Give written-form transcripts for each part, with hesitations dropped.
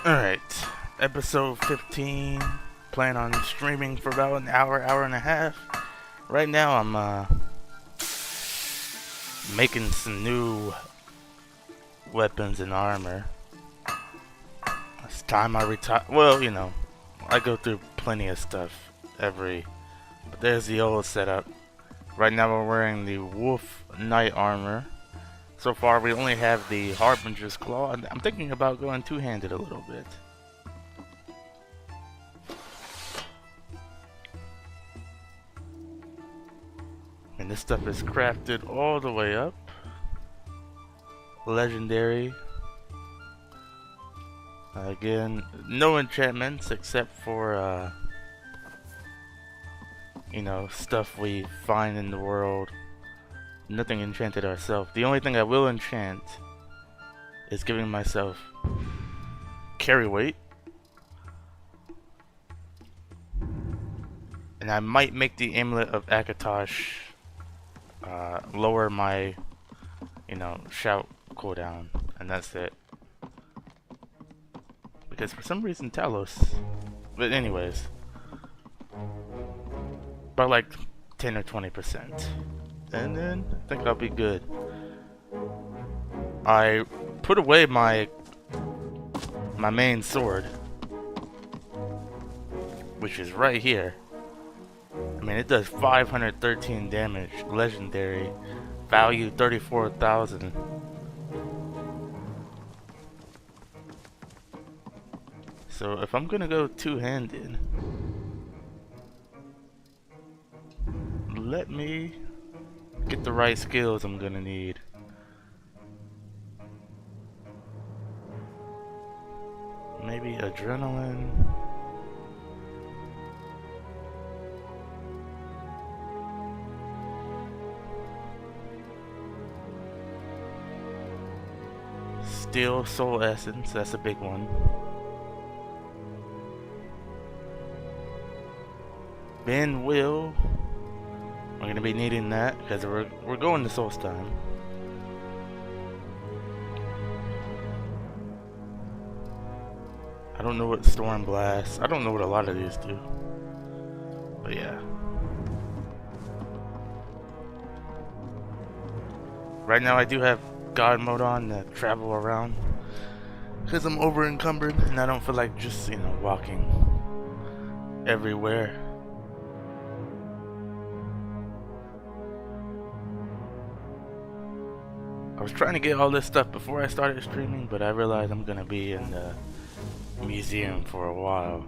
Alright, episode 15. Plan on streaming for about an hour, hour and a half. Right now I'm making some new weapons and armor. It's time I retire. Well, you know, I go through plenty of stuff but there's the old setup. Right now we're wearing the Wolf Knight armor. So far we only have the Harbinger's Claw. I'm thinking about going two-handed a little bit. And this stuff is crafted all the way up. Legendary. Again, no enchantments except for you know, stuff we find in the world. Nothing enchanted ourselves. The only thing I will enchant is giving myself carry weight. And I might make the Amulet of Akatosh lower my, you know, shout cooldown. And that's it. Because for some reason Talos. But anyways. By like 10 or 20%. And then I think I'll be good. I put away my main sword, which is right here. I mean, it does 513 damage, legendary, value 34,000. So if I'm gonna go two-handed, let me get the right skills I'm gonna need. Maybe adrenaline. Steel Soul Essence, that's a big one. Ben Will. I'm gonna be needing that because we're going to Solstheim. I don't know what Storm Blast. I don't know what a lot of these do. But yeah. Right now I do have God mode on to travel around because I'm over encumbered and I don't feel like just, you know, walking everywhere. I was trying to get all this stuff before I started streaming, but I realized I'm gonna be in the museum for a while.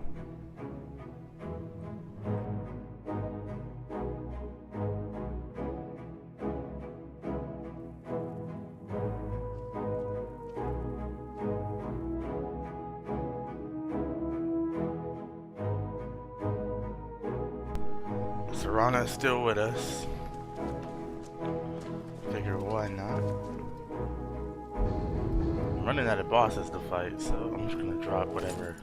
Serana is still with us. Figure why not? I'm running out of bosses to fight, so I'm just gonna drop whatever.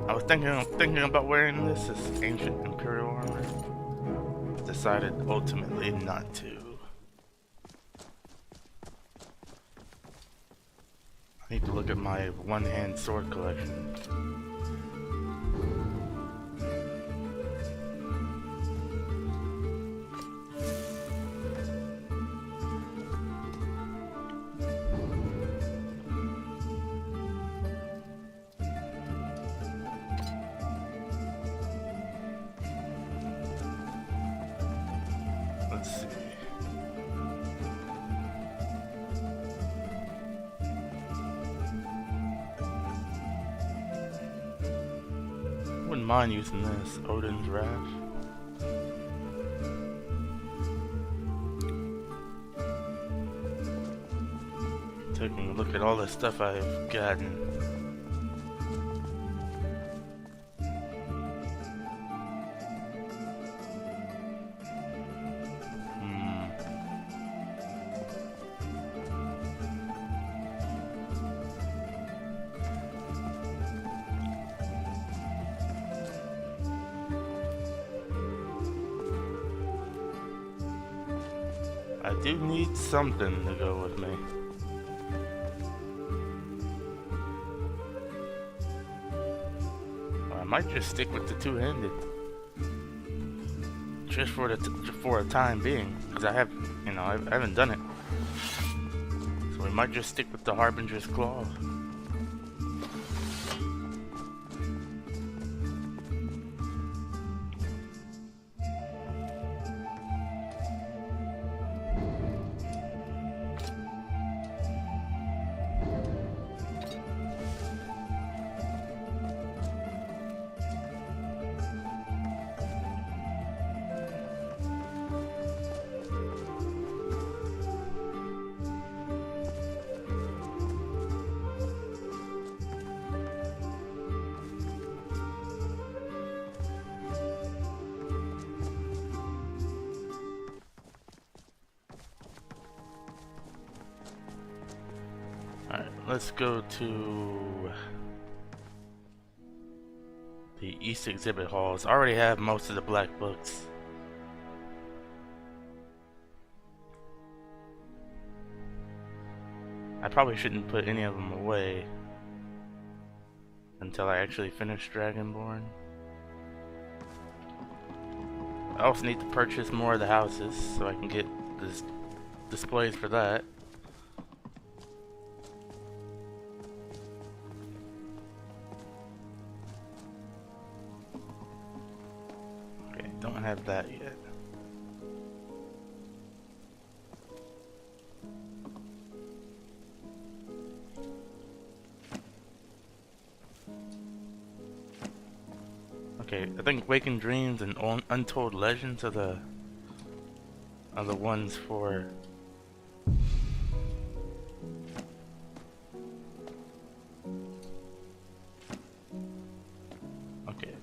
I was thinking about wearing this as ancient Imperial armor. Decided ultimately not to. I need to look at my one-hand sword collection. Let's see. Wouldn't mind using this, Odin's Wrath. Taking a look at all the stuff I've gotten. I do need something to go with me. I might just stick with the two-handed, just for a time being, because I haven't done it. So we might just stick with the Harbinger's Claw. Alright, let's go to the East Exhibit Halls. I already have most of the black books. I probably shouldn't put any of them away until I actually finish Dragonborn. I also need to purchase more of the houses so I can get this displays for that. Okay, don't have that yet. Okay, I think Waking Dreams and Untold Legends are the ones for okay.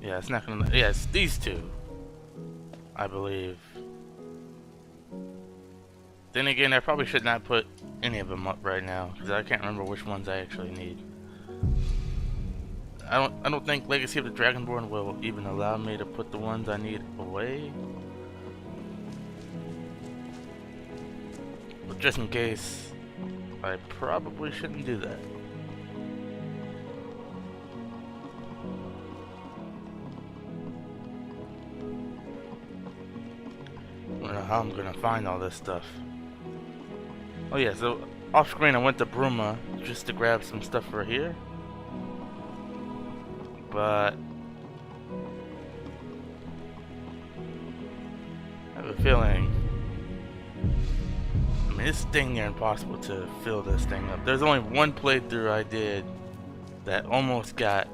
Yeah, it's not gonna. Yeah, it's these two, I believe. Then again, I probably should not put any of them up right now because I can't remember which ones I actually need. I don't think Legacy of the Dragonborn will even allow me to put the ones I need away. But just in case, I probably shouldn't do that. I don't know how I'm gonna find all this stuff. Oh yeah, so off screen I went to Bruma just to grab some stuff for here. But I have a feeling, I mean, it's dang near impossible to fill this thing up. There's only one playthrough I did that almost got,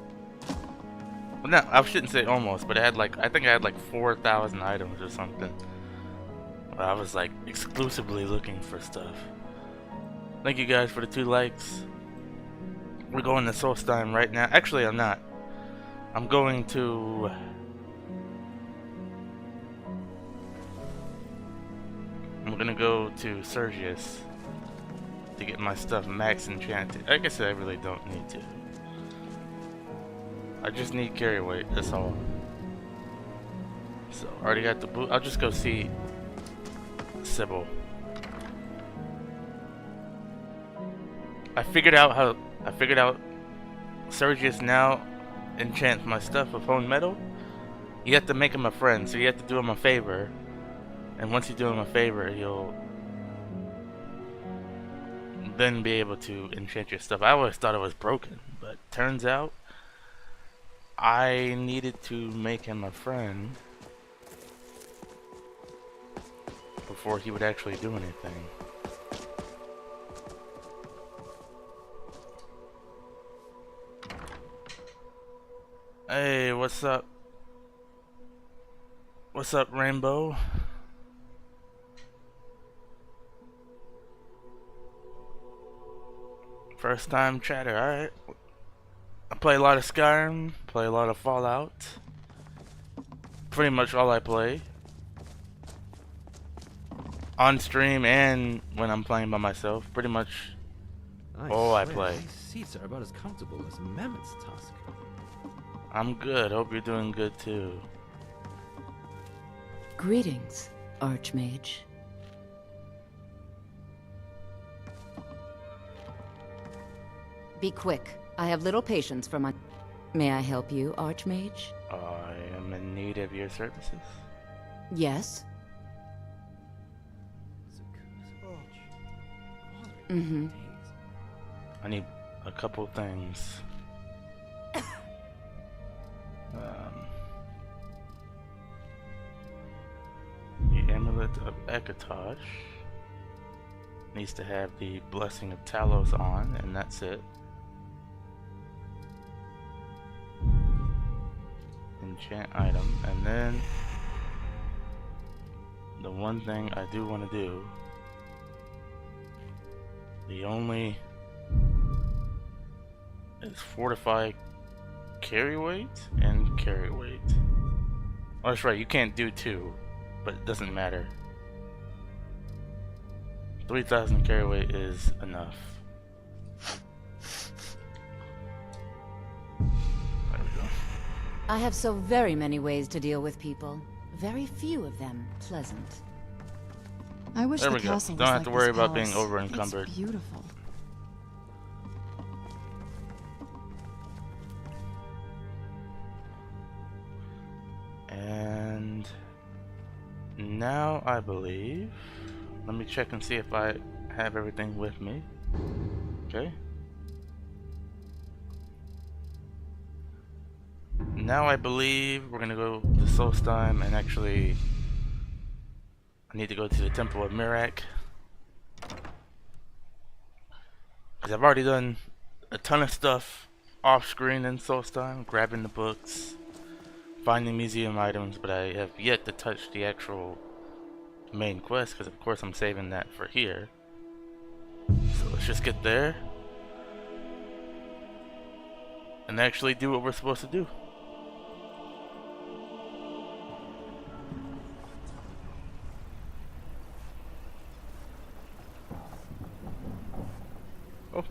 well, no, I shouldn't say almost, but it had like, I think I had like 4,000 items or something. I was like exclusively looking for stuff. Thank you guys for the 2 likes. We're going to Solstheim right now. Actually, I'm not. I'm going to go to Sergius to get my stuff max enchanted. I guess I really don't need to. I just need carry weight, that's all. So I already got the boot. I'll just go see Sybil. I figured out Sergius now enchants my stuff with honed metal. You have to make him a friend, so you have to do him a favor. And once you do him a favor, he'll then be able to enchant your stuff. I always thought it was broken, but turns out I needed to make him a friend before he would actually do anything. Hey, what's up? What's up, Rainbow? First time chatter, alright. I play a lot of Skyrim, play a lot of Fallout. Pretty much all I play. On stream and when I'm playing by myself. Pretty much all I play. These seats are about as comfortable as mammoth's tusk. I'm good. Hope you're doing good too. Greetings, Archmage. Be quick. I have little patience for my... May I help you, Archmage? I am in need of your services. Yes? Mm-hmm. I need a couple things. The Amulet of Ekatosh needs to have the Blessing of Talos on, and that's it. Enchant item, and then the one thing I do want to do, the only is fortify carry weight and carry weight. Oh, that's right, you can't do two, but it doesn't matter. 3,000 carry weight is enough. There we go. I have so very many ways to deal with people. Very few of them pleasant. I wish There the we go. castle Don't was have like to this worry about being palace. over encumbered. It's beautiful. And now I believe, let me check and see if I have everything with me. Okay. Now I believe we're gonna go to Solstheim, and actually I need to go to the Temple of Mirak, because I've already done a ton of stuff off screen in Solstheim, grabbing the books, finding museum items, but I have yet to touch the actual main quest, because of course I'm saving that for here. So let's just get there and actually do what we're supposed to do. Oh.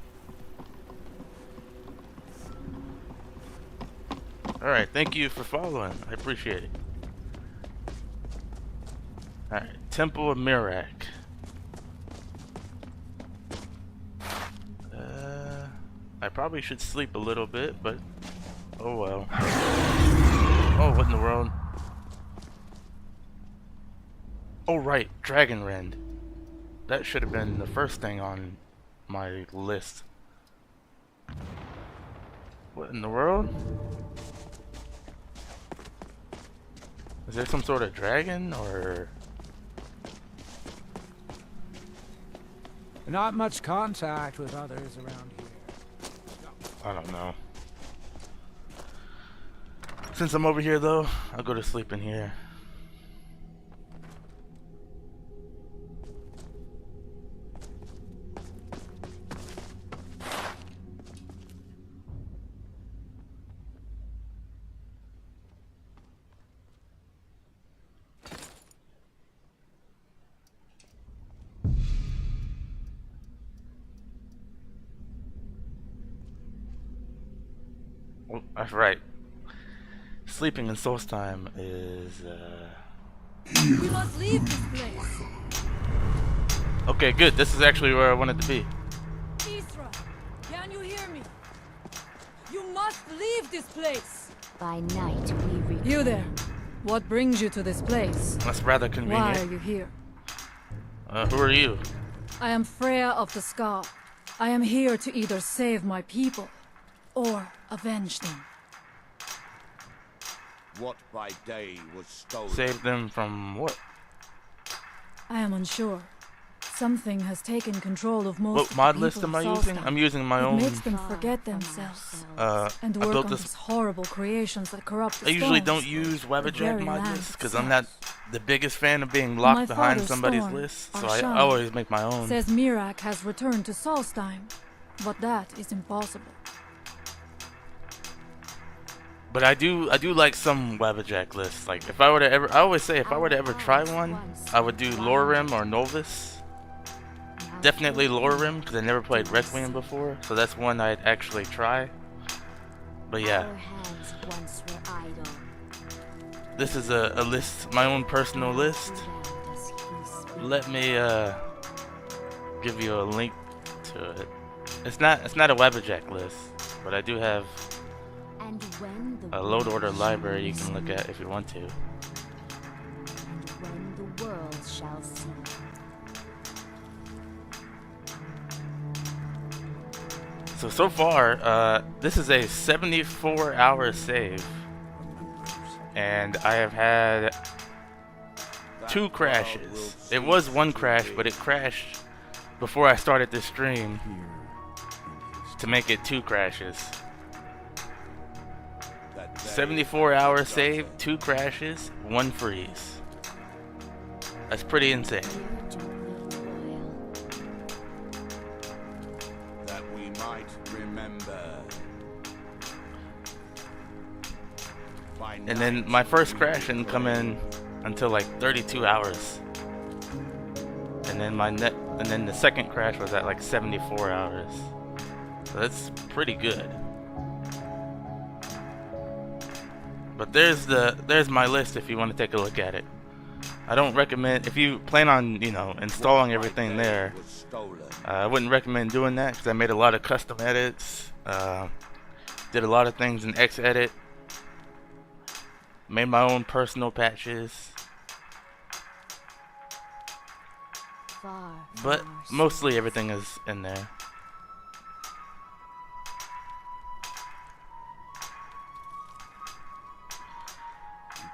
Alright, thank you for following. I appreciate it. Alright, Temple of Mirak. I probably should sleep a little bit, but oh well. Oh, what in the world? Oh right, Dragon Rend. That should have been the first thing on my list. What in the world? Is there some sort of dragon, or... Not much contact with others around here. I don't know. Since I'm over here though, I'll go to sleep in here. Oh, that's right. Sleeping in Solstheim is, We must leave this place. okay, good. This is actually where I wanted to be. Isra, can you hear me? You must leave this place. By night we return. You there. What brings you to this place? That's rather Why are convenient. you here? Who are you? I am Freya of the Scar. I am here to either save my people or avenge them. What by day was stolen? Save them from what? I am unsure. Something has taken control of most What of the mod people list of am I using? Solstheim. I'm using my It own. makes them forget themselves and I work built on this. these horrible creations that corrupt the I usually stones. don't use Webberjack very mod land lists because I'm not itself. the biggest fan of being My locked behind father's somebody's storm, list, our so I shaman, always make my own. Says Mirak has returned to Solstheim, but that is impossible. But I do like some Webberjack lists. Like if I were to ever, I always say if I were to ever try one, I would do Lorim or Novus. Definitely Lorim because I never played Requiem before, so that's one I'd actually try. But yeah, Our hands once were idle. this is a list, my own personal list. Does he speak? Let me give you a link to it. It's not a Webberjack list, but I do have And when the a load order world library you shall can look at if you want to. And when the world shall see. So far, this is a 74-hour save, and I have had 2 crashes. It was 1 crash, but it crashed before I started this stream to make it 2 crashes. 74-hour save, 2 crashes, 1 freeze. That's pretty insane. That we might remember. And then my first crash didn't come in until like 32 hours. And then the second crash was at like 74 hours. So that's pretty good. But there's my list if you want to take a look at it. I don't recommend, if you plan on, you know, installing everything there, I wouldn't recommend doing that because I made a lot of custom edits, did a lot of things in Xedit, made my own personal patches, but mostly everything is in there.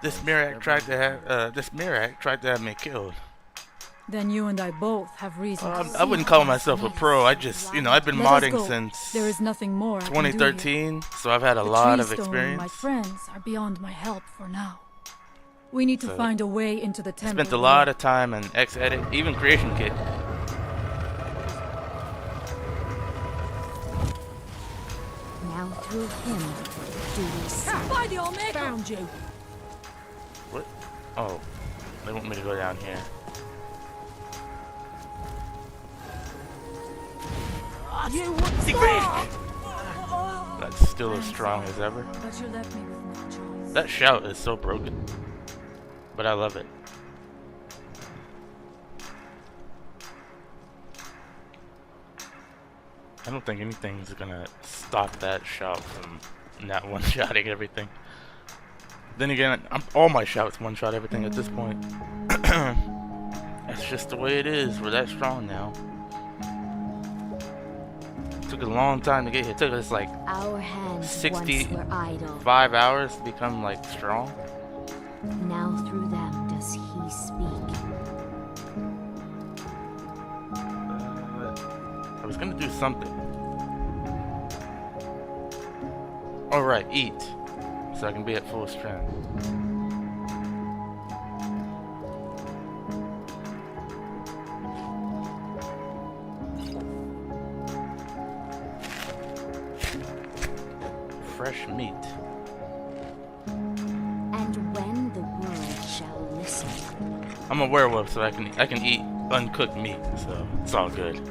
This Mirak tried to have me killed. Then you and I both have reason to I wouldn't call myself a pro. I just, you know, I've been Let us modding go. since There is nothing more I can do here. 2013, so I've had a The lot of tree stone and experience. my friends are beyond my help for now. We need to So, find a way into the temple. Spent a lot of time in Xedit, even Creation Kit. Now through him do we see. By the Omega! Found you. What? Oh, they want me to go down here. That's still as strong as ever. But you left me with no choice. That shout is so broken, but I love it. I don't think anything's gonna stop that shout from not one-shotting everything. Then again, all my shouts one-shot everything at this point. That's just the way it is. We're that strong now. Took a long time to get here. It took us like Our hands 65 once were idle. hours to become like strong. Now through them does he speak. I was gonna do something. Alright, eat. So I can be at full strength. Fresh meat. And when the world shall listen. I'm a werewolf, so I can eat uncooked meat, so it's all good.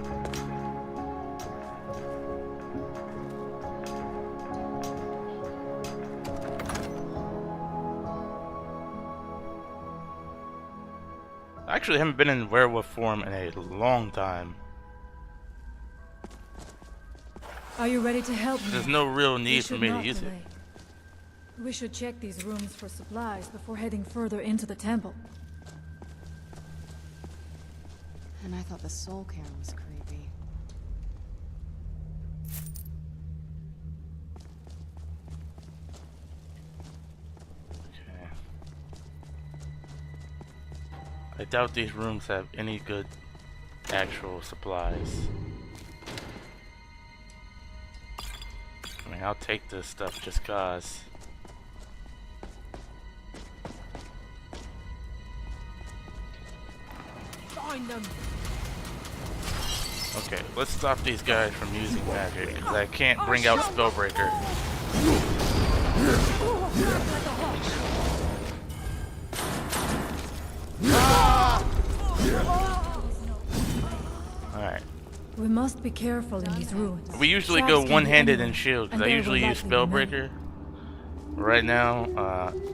I actually haven't been in werewolf form in a long time. Are you ready to help me? There's no real We need for should me to not use it. delay. We should check these rooms for supplies before heading further into the temple. And I thought the soul care was creepy. Okay. I doubt these rooms have any good actual supplies. I mean, I'll take this stuff just cause. Find them. Okay, let's stop these guys from using magic, because I can't bring out Spellbreaker. Alright. We must be careful in these ruins. We usually Traps go can be one-handed anywhere, and shield, because and I there usually will use likely be many. Spellbreaker. Right now,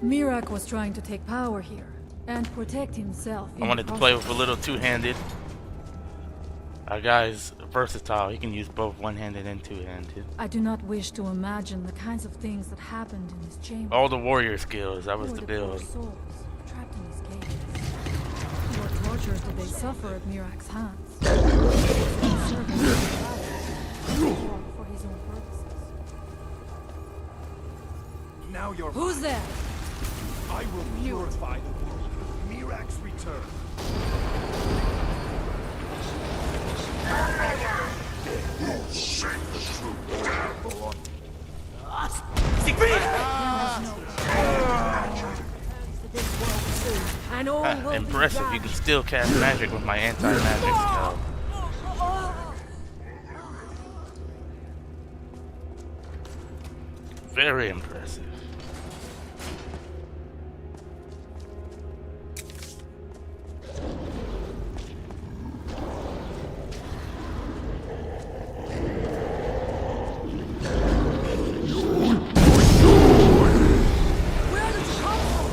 Mirak was trying to take power here and protect himself. I wanted to play with a little two-handed. Our guy's versatile. He can use both one-handed and two-handed. I do not wish to imagine the kinds of things that happened in this chamber. All the warrior skills. That was Poor the poor build. souls trapped in these cages. What tortures did they suffer at Mirak's hands? Serving for his own purposes. Now you're Who's there? I will purify the world with Mirak's return. And all will be Impressive. You can still cast magic with my anti-magic spell. Very impressive. Where did you come from?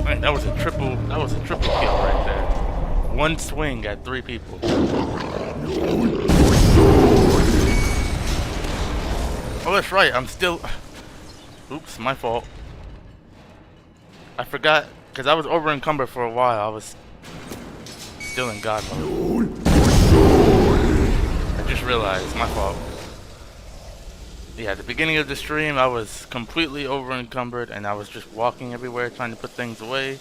Man, that was a triple kill right there. One swing got 3 people. Oh, that's right. I'm still. Oops, my fault. I forgot because I was over encumbered for a while. I was still in God mode. I just realized, my fault. Yeah, at the beginning of the stream, I was completely over encumbered and I was just walking everywhere trying to put things away.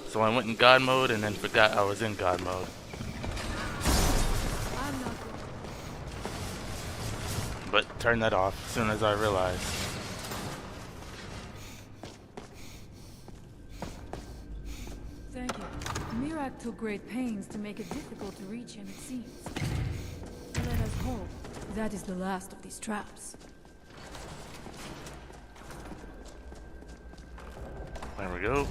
So I went in God mode and then forgot I was in God mode. I'm not good. But turned that off as soon as I realized. Thank you. Mirak took great pains to make it difficult to reach him, it seems. Let us hope that is the last of these traps. There we go.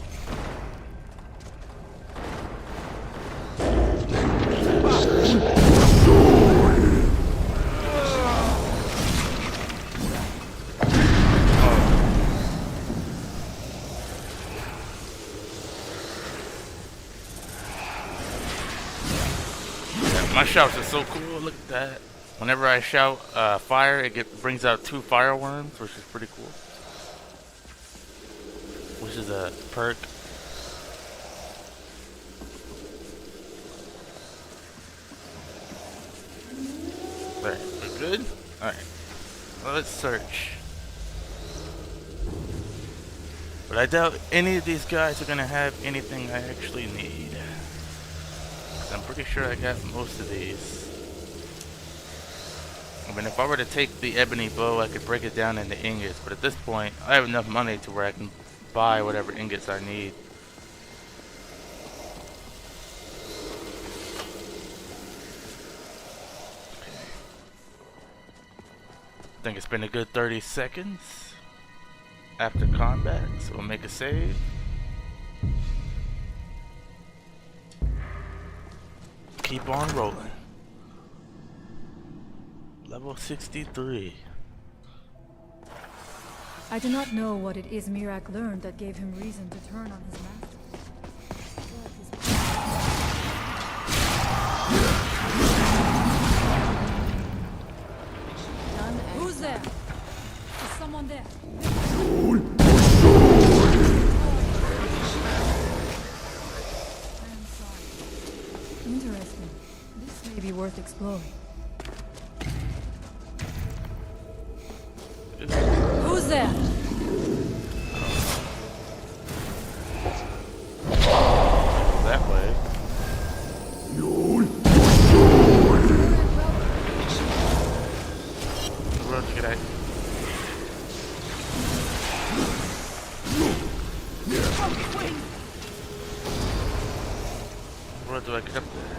My shouts are so cool. Look at that. Whenever I shout fire, it brings out 2 fireworms, which is pretty cool. Which is a perk. Alright, we're good? Alright. Well, let's search. But I doubt any of these guys are gonna have anything I actually need. I'm pretty sure I got most of these. I mean, if I were to take the ebony bow, I could break it down into ingots, but at this point, I have enough money to where I can buy whatever ingots I need. I think it's been a good 30 seconds after combat, so we'll make a save. Keep on rolling. Level 63. I do not know what it is Mirak learned that gave him reason to turn on his master. But his- Who's there? Is someone there? I am sorry. Interesting. This may be worth exploring. Who's there? That way. Where did you get at? Where do I get up there?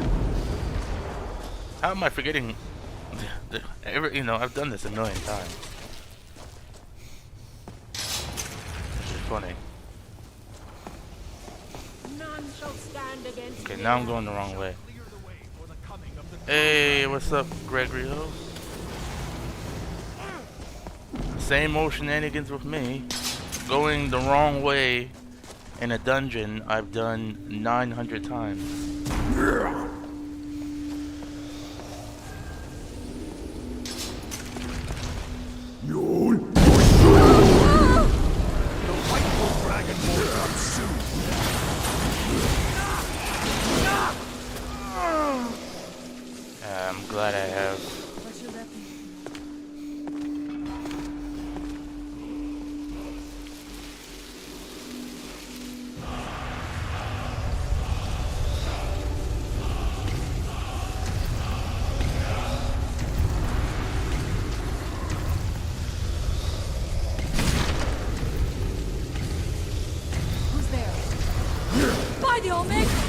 How am I forgetting? You know, I've done this a million times. It's funny. Okay, now I'm going the wrong way. Hey, what's up, Gregory Ho? Same old shenanigans with me. Going the wrong way in a dungeon I've done 900 times. The rightful Dragonborn comes soon. I'm glad I have. But you left me. Who's there? By the Omega!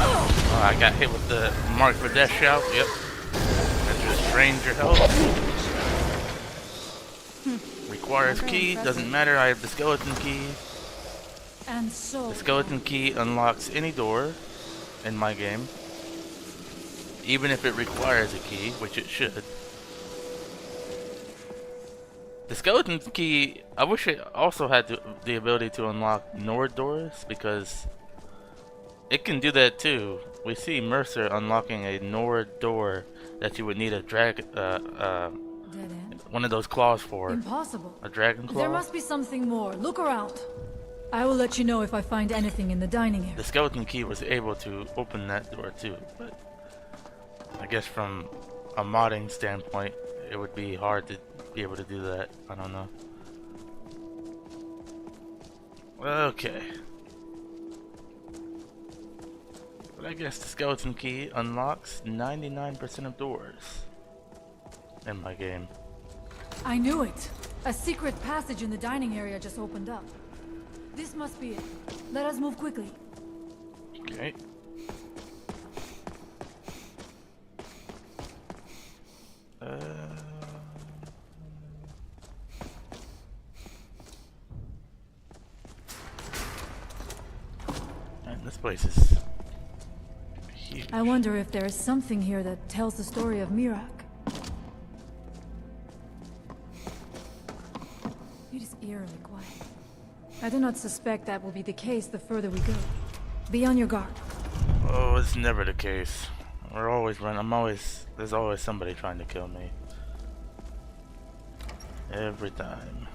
Oh, I got hit with the mark for death shout. Yep. That just drains your health. Requires key. Doesn't matter. I have the skeleton key. And so... The skeleton key unlocks any door in my game, even if it requires a key, which it should. The skeleton key, I wish it also had the ability to unlock Nord doors, because it can do that too. We see Mercer unlocking a Nord door that you would need a Dead end? one of those claws for. Impossible. A dragon claw? There must be something more. Look around. I will let you know if I find anything in the dining area. The skeleton key was able to open that door too, but I guess from a modding standpoint, it would be hard to be able to do that. I don't know. Okay. But I guess the skeleton key unlocks 99% of doors in my game. I knew it. A secret passage in the dining area just opened up. This must be it. Let us move quickly. Okay. And this place is huge. I wonder if there is something here that tells the story of Mirak. It is eerily quiet. I do not suspect that will be the case the further we go. Be on your guard. Oh, it's never the case. We're always running. There's always somebody trying to kill me. Every time.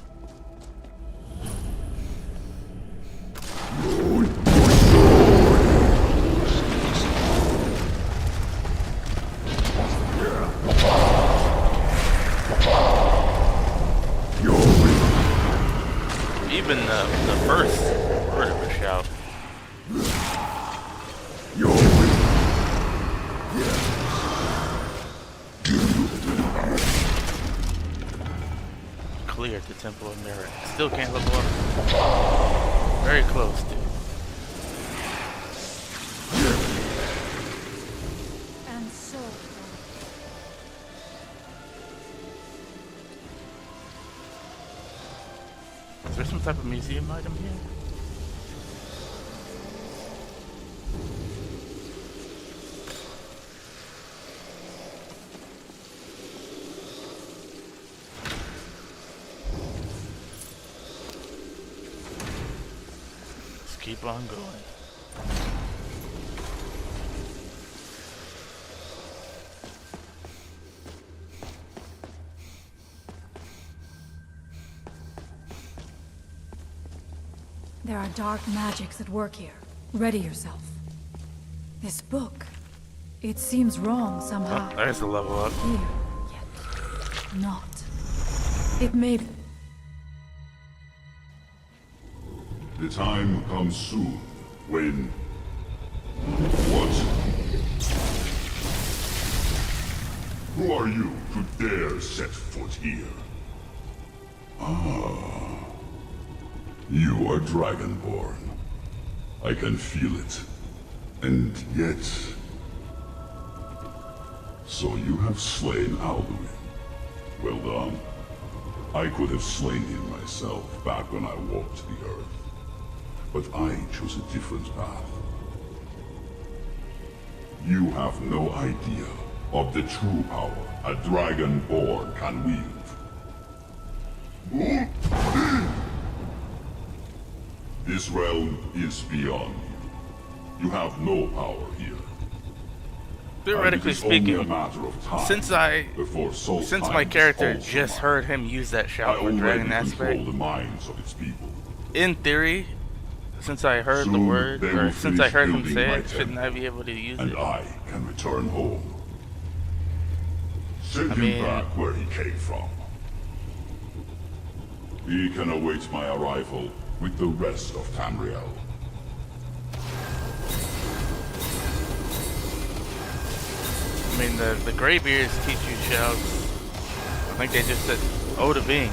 Even the first word of a shout. Clear the Temple of Mirror. Still can't level up. Very close to. And so... Is there some type of museum item here? Let's keep on going. There are dark magics at work here. Ready yourself. This book. It seems wrong somehow. Oh, there's the level up. Here, yet not. It may be. The time comes soon when... What? Who are you to dare set foot here? Ah. You are Dragonborn. I can feel it. And yet... So you have slain Alduin. Well done. I could have slain him myself back when I walked the earth. but I chose a different path. You have no idea of the true power a Dragonborn can wield. This realm is beyond you. You have no power here. Theoretically And it is only a speaking, matter of time since before my character Solstheim is just also heard him use that mine. shout I for Dragon already control aspect, the minds of its people. in theory, since I heard the Soon word, they or will since I finish heard him building say my it, shouldn't temple, I be able to use and it? I can return home. Send I him mean- back where he came from. He can await my arrival with the rest of Tamriel. I mean, the Greybeards teach you shouts. I think they just said Oda Bing,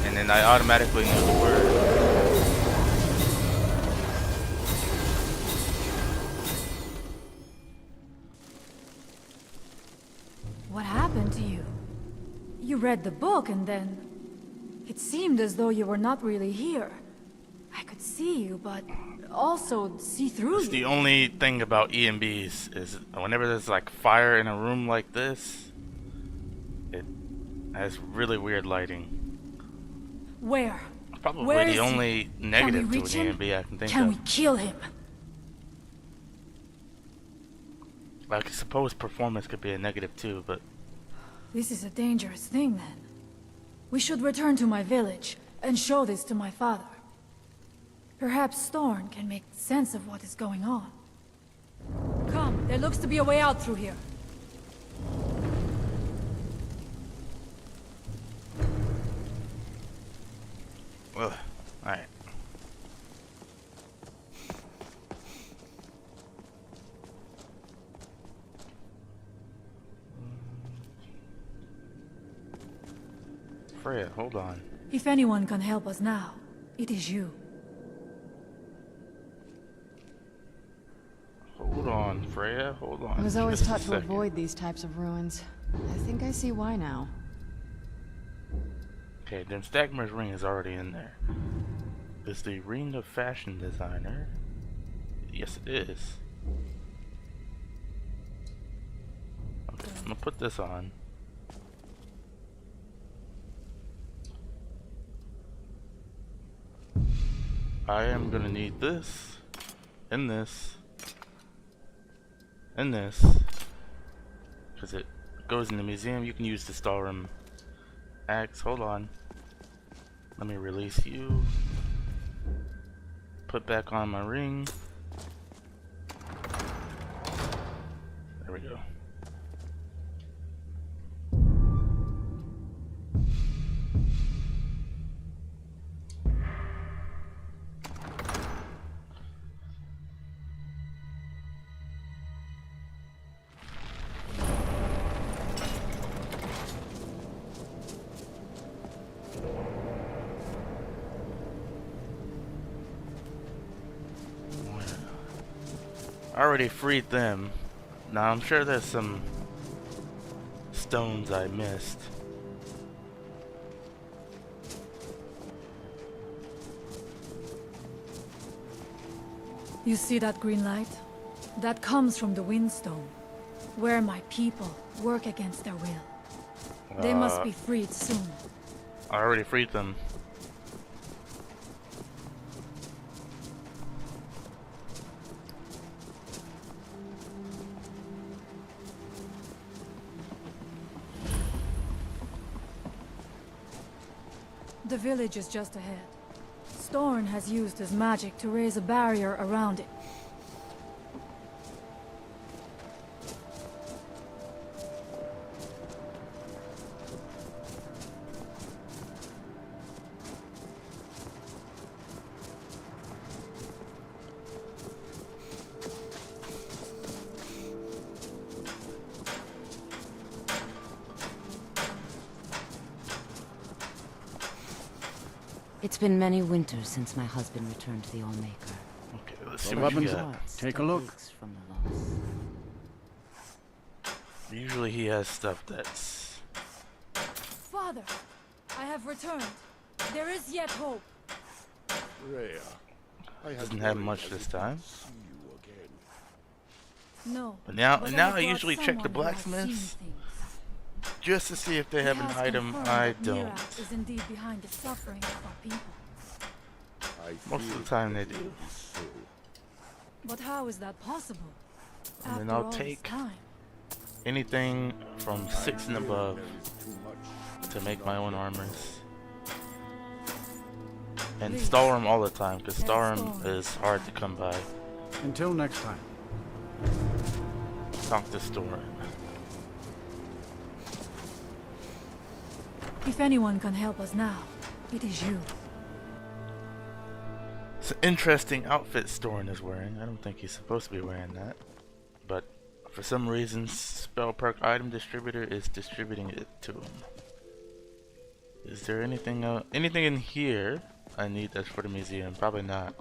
and then I automatically knew the word. What happened to you? You read the book and then... It seemed as though you were not really here. I could see you, but also see through It's you. the only thing about EMBs is whenever there's like fire in a room like this, it has really weird lighting. Where? Probably Where the is he? only negative to an reach him? EMB I can think Can of. we kill him? I suppose performance could be a negative too, but This is a dangerous thing then. We should return to my village and show this to my father. Perhaps Storn can make sense of what is going on. Come, there looks to be a way out through here. ugh, alright. Freya, hold on. If anyone can help us now, it is you. Hold on, Freya, hold on. I was always Just a taught to second. avoid these types of ruins. I think I see why now. Okay, then Stagmer's ring is already in there. Is the ring of fashion designer? Yes, it is. Okay, I'm gonna put this on. I am gonna need this, and this, and this, because it goes in the museum. You can use the Skyrim axe. Hold on. Let me release you. Put back on my ring. There we go. I already freed them. Now I'm sure there's some stones I missed. You see that green light? That comes from the Windstone, where my people work against their will. They must be freed soon. I already freed them. The village is just ahead. Storn has used his magic to raise a barrier around it. It's been many winters since my husband returned to the Allmaker. Okay, let's see Well, what you weapons got. up. Take a look. Aches from the loss. Usually he has stuff that's... Father, I have returned. There is yet hope. Rhea, I Doesn't have much this time. see you again. No. But now but I brought usually check the someone who has seen blacksmiths things. just to see if they He have an has item confirmed I that don't. Mira is indeed behind the suffering of our people. Most of the time they do. But how is that possible? And then After I'll all this take time? anything from 6 and above to make my own armors. And Please. Stalrim all the time, because Yes, Stalrim Stalrim. is hard to come by. Until next time. Talk to Storm. If anyone can help us now, it is you. It's an interesting outfit Storm is wearing. I don't think he's supposed to be wearing that. But for some reason, Spell Perk Item Distributor is distributing it to him. Is there anything in here I need that's for the museum? Probably not.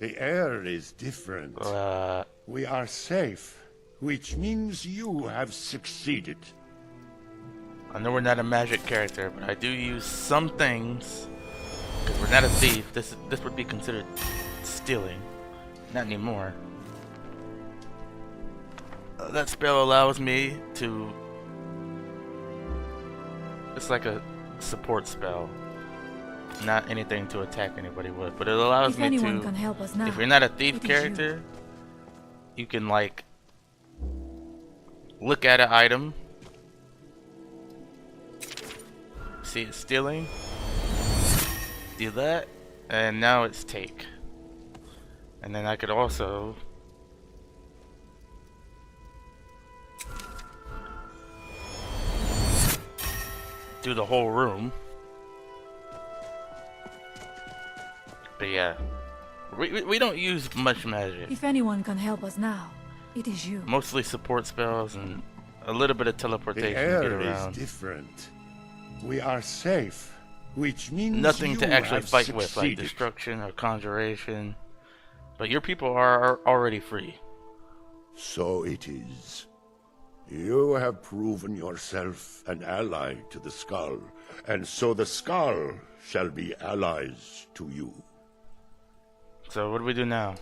The air is different. We are safe, which means you have succeeded. I know we're not a magic character, but I do use some things. Because we're not a thief. This would be considered stealing. Not anymore. That spell allows me to... It's like a support spell. Not anything to attack anybody with. But it allows If me anyone to... can help us now, If you're not a thief it is character, you can like... Look at an item. See it's stealing. Do that. And now it's take. And then I could also... do the whole room. But yeah. We don't use much magic. If anyone can help us now, it is you. Mostly support spells and a little bit of The teleportation to get air is around. different. We are safe, which means Nothing you to actually have fight with, like succeeded. destruction or conjuration. But your people are already free. So it is. You have proven yourself an ally to the Skull, and so the Skull shall be allies to you. So what do we do now?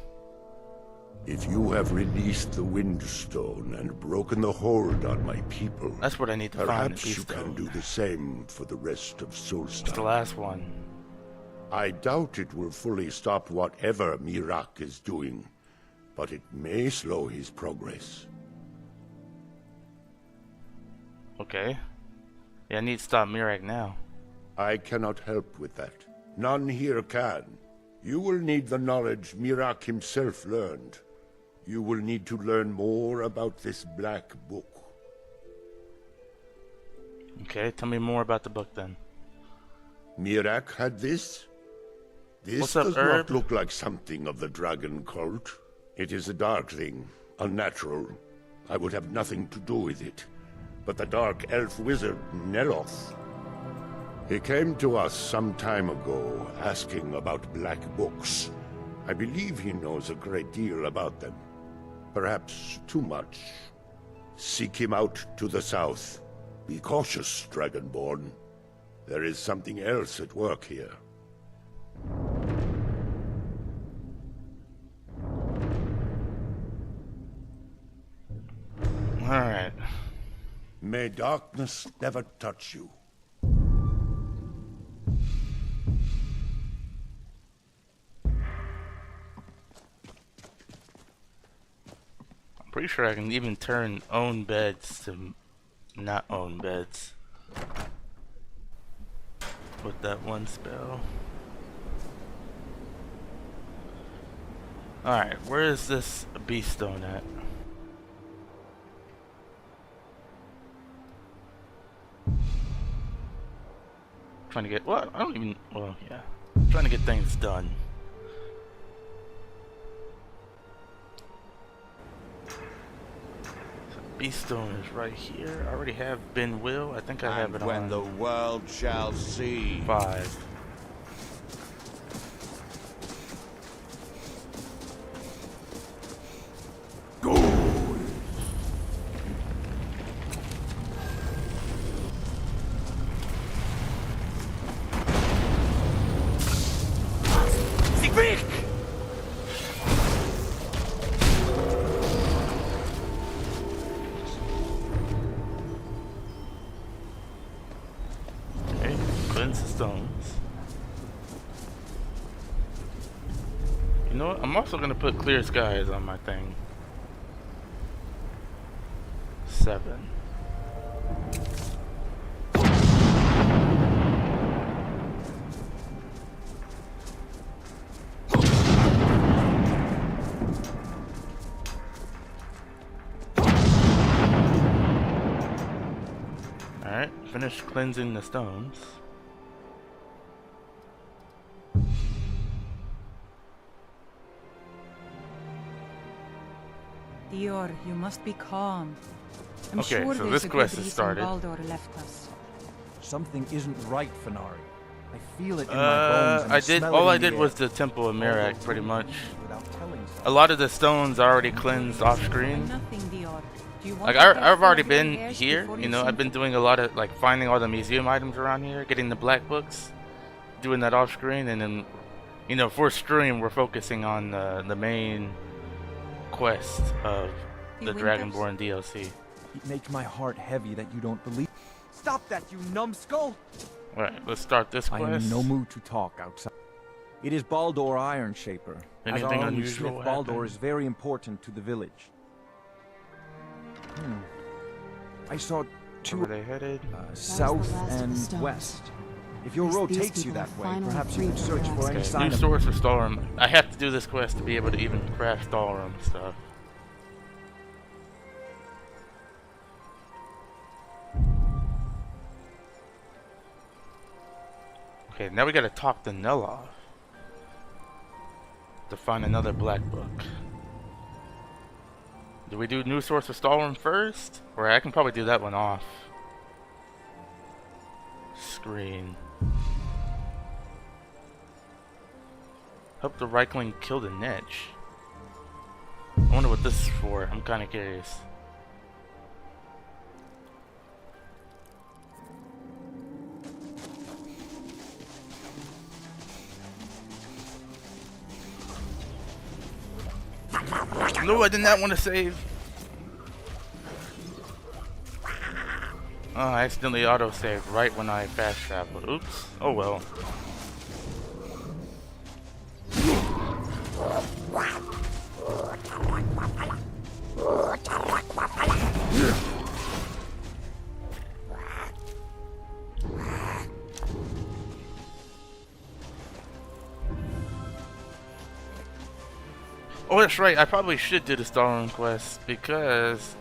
If you have released the Windstone and broken the hold on my people, That's what I need to find. perhaps The you can do Beastone. the same for the rest of It's the Solstar. last one. I doubt it will fully stop whatever Mirak is doing, but it may slow his progress. Okay. Yeah, I need to stop Mirak now. I cannot help with that. None here can. You will need the knowledge Mirak himself learned. You will need to learn more about this black book. Okay, tell me more about the book then. Mirak had this? This What's up, does Herb? not look like something of the dragon cult. It is a dark thing, unnatural. I would have nothing to do with it. But the dark elf wizard, Neloth, he came to us some time ago, asking about black books. I believe he knows a great deal about them. Perhaps too much. Seek him out to the south. Be cautious, Dragonborn. There is something else at work here. Alright. May darkness never touch you. I'm pretty sure I can even turn own beds to not own beds. With that one spell. Alright, where is this Beastone at? Trying to get, well, I don't even, well, yeah. Trying to get things done. Beastone is right here. I already have Ben Will. I think I have it when on the world shall see. 5. Speak! Okay, cleanse the stones. You know what? I'm also gonna put clear skies on my thing. 7. Alright, finish cleansing the stones. Dior, you must be calm. I'm Okay, sure so there's this a quest good has reason started. Baldur left us. Something isn't right, Fenari. I feel it in my bones. And I did. smell All it I in the did was air. the Temple of Mirak, pretty much. Without telling A lot of the stones are already cleansed off screen. Nothing, Dior. Do you want Like to get I've already full of been hairs here. before You know, I've sink been it? doing a lot of like finding all the museum items around here, getting the black books, doing that off screen, and then, you know, for stream we're focusing on the main quest of the Dragonborn DLC. It makes my heart heavy that you don't believe. Stop that, you numbskull! Alright, let's start this I quest. am in no mood to talk outside. It is Baldur Iron Shaper. As Anything our only unusual smith, Baldur happen? is very important to the village. I saw Where two were they headed? south the last of the and stones. west. If your At least road these takes you people that are way, finally perhaps free you could from search for any Okay, sign new of source for Stalroom. I have to do this quest to be able to even craft Stalroom stuff. Okay, now we gotta talk to Neloth to find another black book. Do we do new source of Stalroom first? Or I can probably do that one off screen. Help the Reichling kill the Netch. I wonder what this is for. I'm kinda curious. No, I did not want to save. Oh, I accidentally auto-saved right when I fast traveled. Oops. Oh well. Oh, that's right. I probably should do the Stalroom quest because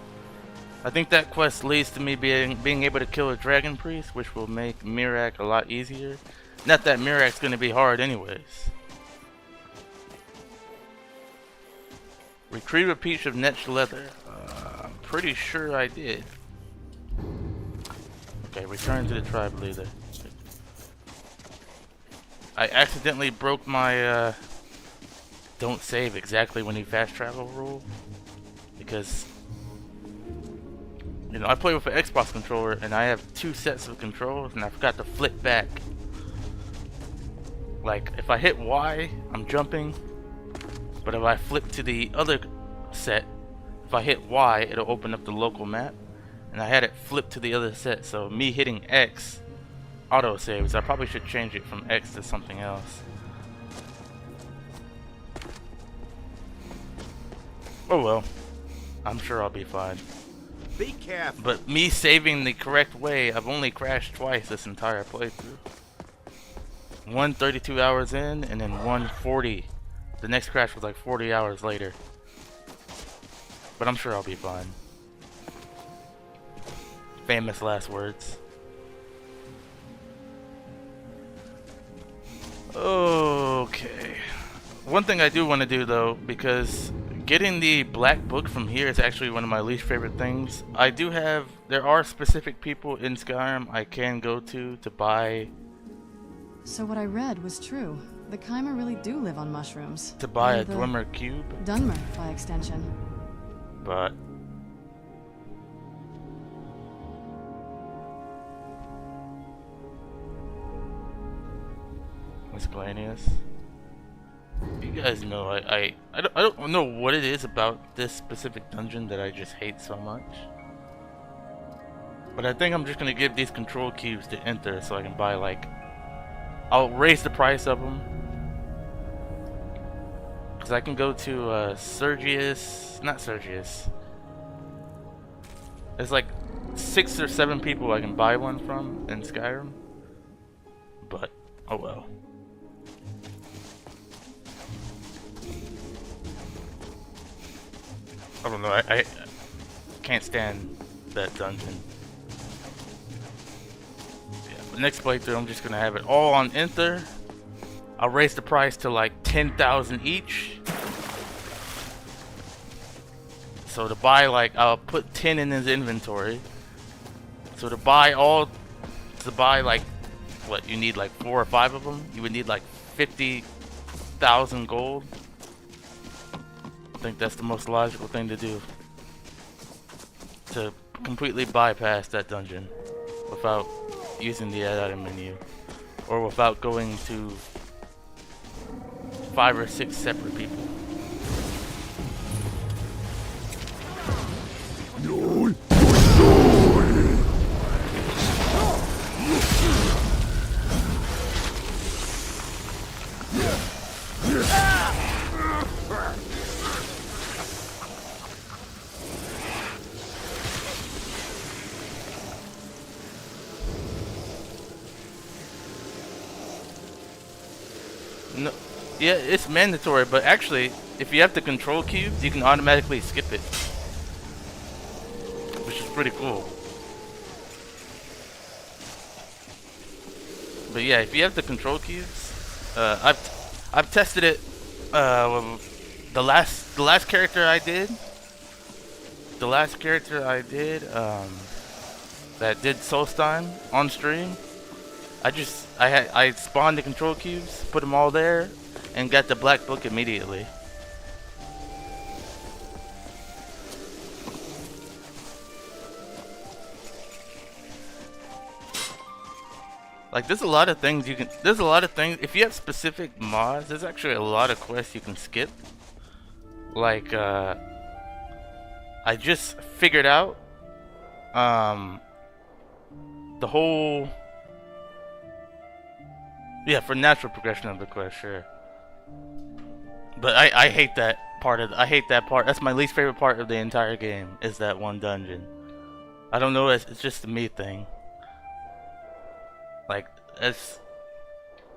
I think that quest leads to me being able to kill a dragon priest, which will make Mirak a lot easier. Not that Mirak's going to be hard anyways. Retrieve a piece of Netch leather. I'm pretty sure I did. Okay, return to the tribe leader. I accidentally broke my don't save exactly when you fast travel rule because, you know, I play with an Xbox controller and I have 2 sets of controls and I forgot to flip back. Like if I hit Y, I'm jumping, but if I flip to the other set, if I hit Y, it'll open up the local map, and I had it flip to the other set, so me hitting X auto saves. I probably should change it from X to something else. Oh well, I'm sure I'll be fine. Be careful. But me saving the correct way, I've only crashed twice this entire playthrough. One 32 hours in, and then one 40. The next crash was like 40 hours later. But I'm sure I'll be fine. Famous last words. Okay. One thing I do want to do though, because getting the black book from here is actually one of my least favorite things. There are specific people in Skyrim I can go to buy. So what I read was true. The Kaimer really do live on mushrooms. To buy a And the Dwemer cube. Dunmer, by extension. But miscellaneous. guys know I don't know what it is about this specific dungeon that I just hate so much. But I think I'm just gonna give these control cubes to enter so I can buy like, I'll raise the price of them. Cause I can go to not Sergius. There's like 6 or 7 people I can buy one from in Skyrim. But oh well. I don't know, I can't stand that dungeon. Yeah, the next playthrough I'm just gonna have it all on enter. I'll raise the price to like 10,000 each. So to buy like, I'll put 10 in his inventory. So to buy like, what, you need like 4 or 5 of them? You would need like 50,000 gold. I think that's the most logical thing to do. To completely bypass that dungeon without using the add-item menu. Or without going to 5 or 6 separate people. No, yeah, it's mandatory, but actually, if you have the control cubes, you can automatically skip it, which is pretty cool. But yeah, if you have the control cubes, I've tested it. The last character I did, that did Solstein on stream. I spawned the control cubes, put them all there, and got the black book immediately. Like, there's a lot of things you can, if you have specific mods, there's actually a lot of quests you can skip. Like, I just figured out, the whole, yeah, for natural progression of the quest, sure. But I hate that part that's my least favorite part of the entire game, is that one dungeon. I don't know, it's just a me thing. Like, that's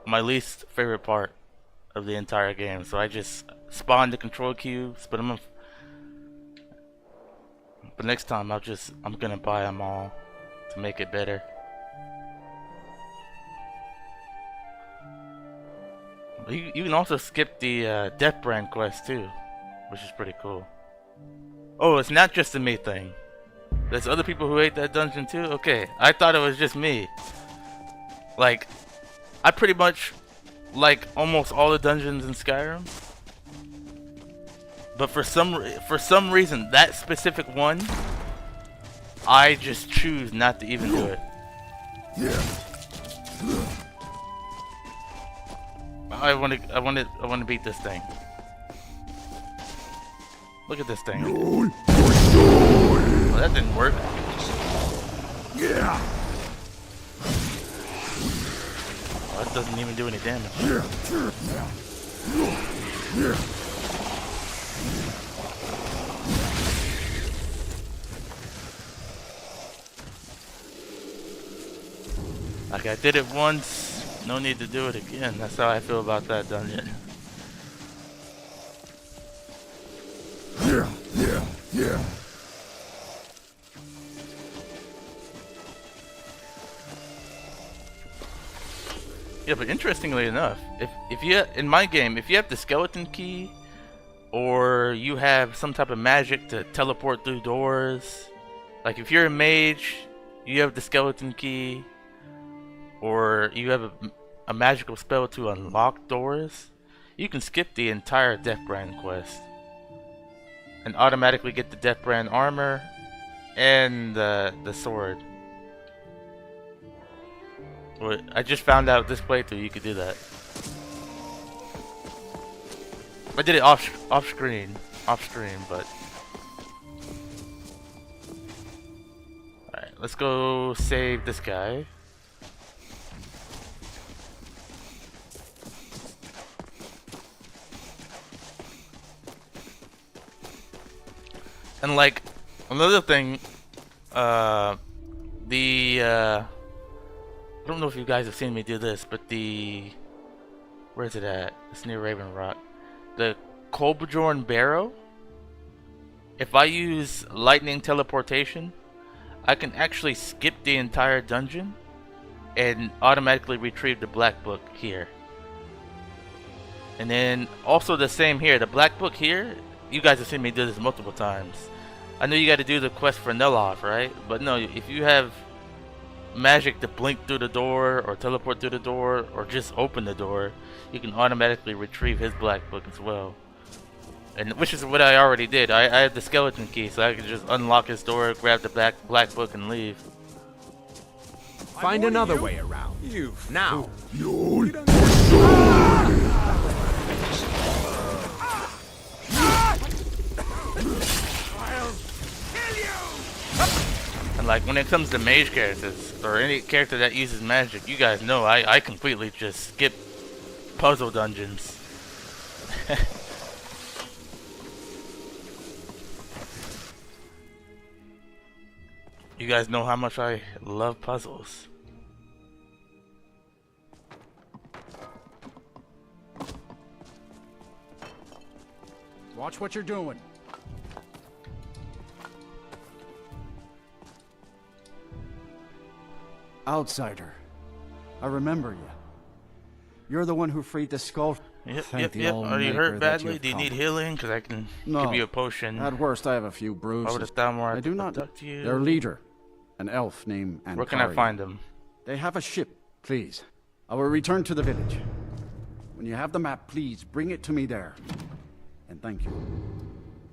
my least favorite part of the entire game. So I just spawned the control cubes, but but next time I'm gonna buy them all to make it better. You can also skip the Death Brand quest too, which is pretty cool. Oh, it's not just a me thing. There's other people who hate that dungeon too? Okay, I thought it was just me. Like, I pretty much like almost all the dungeons in Skyrim. But for some reason, that specific one, I just choose not to even do it. Yeah. I want to beat this thing. Look at this thing. Well, that didn't work. Yeah. Oh, that doesn't even do any damage. Like, I did it once. No need to do it again. That's how I feel about that dungeon. Yeah. Yeah, but interestingly enough, if you, in my game, if you have the skeleton key, or you have some type of magic to teleport through doors, like if you're a mage, you have the skeleton key, or you have a magical spell to unlock doors, you can skip the entire Deathbrand quest and automatically get the Deathbrand armor and the sword. I just found out this playthrough you could do that. I did it off stream, but. Alright, let's go save this guy. And like, another thing, I don't know if you guys have seen me do this, but where is it at? It's near Raven Rock. The Colbjorn Barrow. If I use lightning teleportation, I can actually skip the entire dungeon and automatically retrieve the black book here. And then also the same here, the black book here, you guys have seen me do this multiple times. I know you got to do the quest for Neloth, right? But no, if you have magic to blink through the door or teleport through the door or just open the door, you can automatically retrieve his black book as well. And which is what I already did. I have the skeleton key, so I can just unlock his door, grab the black book, and leave. Find another way around. Now. And like when it comes to mage characters or any character that uses magic, you guys know I completely just skip puzzle dungeons. You guys know how much I love puzzles. Watch what you're doing. Outsider, I remember you. You're the one who freed the skull. Yep. Are you hurt badly? Do you need healing? Because I can give you a potion. At worst, I have a few bruises. I would have done more. I do not. Their leader, an elf named Antari. Where can I find them? They have a ship, please. I will return to the village. When you have the map, please bring it to me there. And thank you.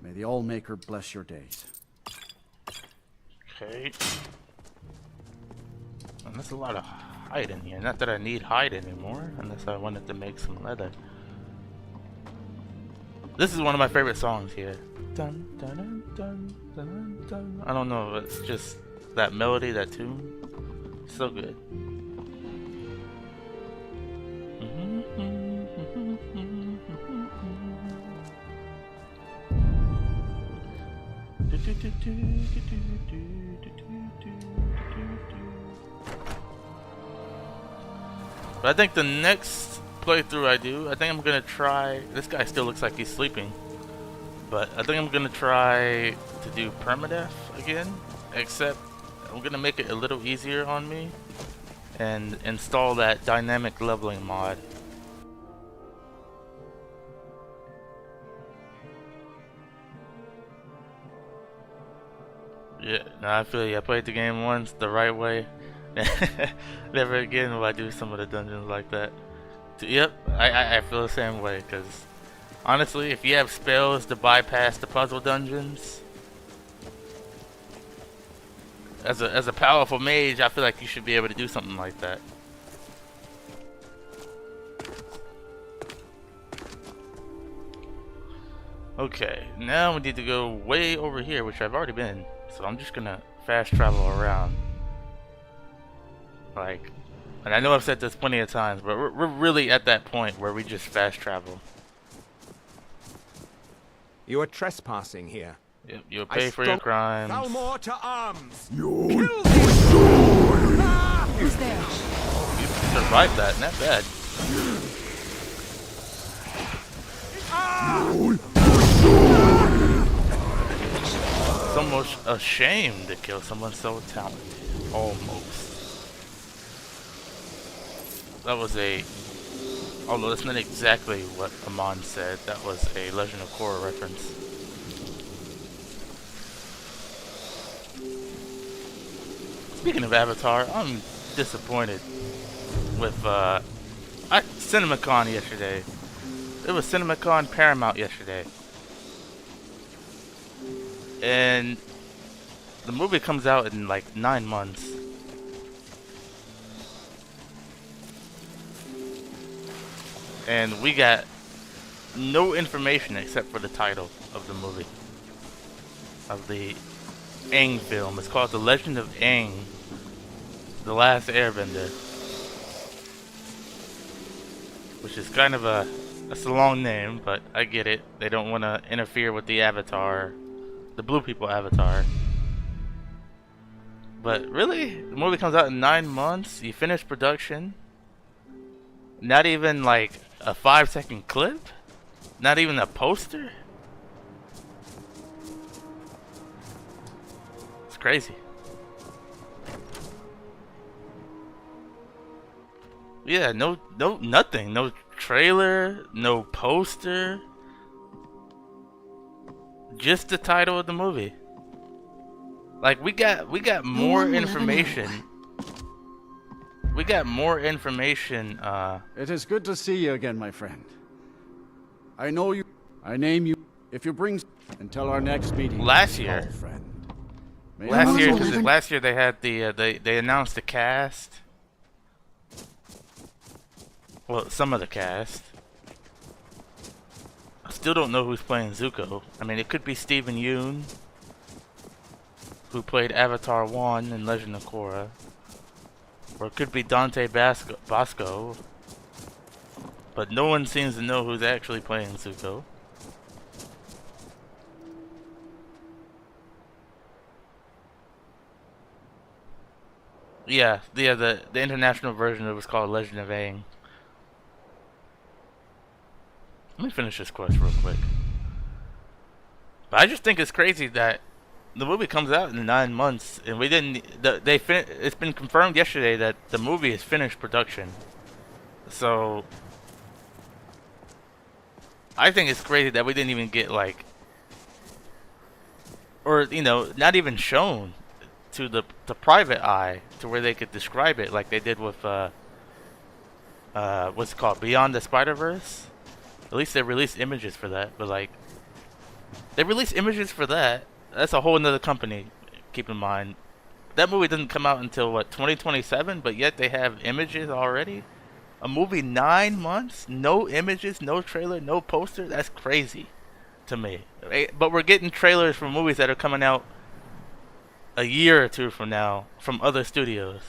May the Allmaker bless your days. Okay. And there's a lot of hide in here. Not that I need hide anymore, unless I wanted to make some leather. This is one of my favorite songs here. Dun, dun, dun, dun, dun, dun. I don't know, it's just that melody, that tune. So good. But I think the next playthrough I do, I think I'm gonna try. This guy still looks like he's sleeping, but I think I'm gonna try to do permadeath again, except I'm gonna make it a little easier on me and install that dynamic leveling mod. Yeah, no, I feel you. I played the game once the right way. Never again will I do some of the dungeons like that. Yep, I feel the same way, because honestly, if you have spells to bypass the puzzle dungeons, as a powerful mage, I feel like you should be able to do something like that. Okay, now we need to go way over here, which I've already been, so I'm just gonna fast travel around. Like, and I know I've said this plenty of times, but we're really at that point where we just fast travel. You are trespassing here. Yep, you'll pay for your crimes. Valmore to arms! You Who's there? You survived that, not bad. It's almost a shame to kill someone so talented. Almost. That was although that's not exactly what Amon said, that was a Legend of Korra reference. Speaking of Avatar, I'm disappointed with CinemaCon yesterday. It was CinemaCon Paramount yesterday. And the movie comes out in like 9 months. And we got no information except for the title of the movie, of the Aang film. It's called The Legend of Aang, The Last Airbender, which is kind of that's a long name, but I get it. They don't want to interfere with the Avatar, the Blue People Avatar. But really, the movie comes out in 9 months. You finish production. Not even like a 5-second clip. Not even a poster. It's crazy. Yeah, no, nothing. No trailer, no poster. Just the title of the movie. Like we got more information. We got more information. It is good to see you again, my friend. I know you. I name you. If you bring until our next meeting. Last year. Friend. Last year they had the they announced the cast. Well, some of the cast. I still don't know who's playing Zuko. I mean, it could be Steven Yeun, who played Avatar 1 in Legend of Korra. Or it could be Dante Bosco. But no one seems to know who's actually playing Zuko. Yeah, the international version of it was called Legend of Aang. Let me finish this quest real quick. But I just think it's crazy that the movie comes out in 9 months, and we didn't. It's been confirmed yesterday that the movie is finished production. So I think it's crazy that we didn't even get like, or you know, not even shown to the private eye to where they could describe it like they did with what's it called, Beyond the Spider-Verse. At least they released images for that, but like they released images for that. That's a whole nother company, keep in mind. That movie doesn't come out until, what, 2027? But yet they have images already? A movie 9 months? No images, no trailer, no poster? That's crazy to me. But we're getting trailers for movies that are coming out a year or two from now from other studios.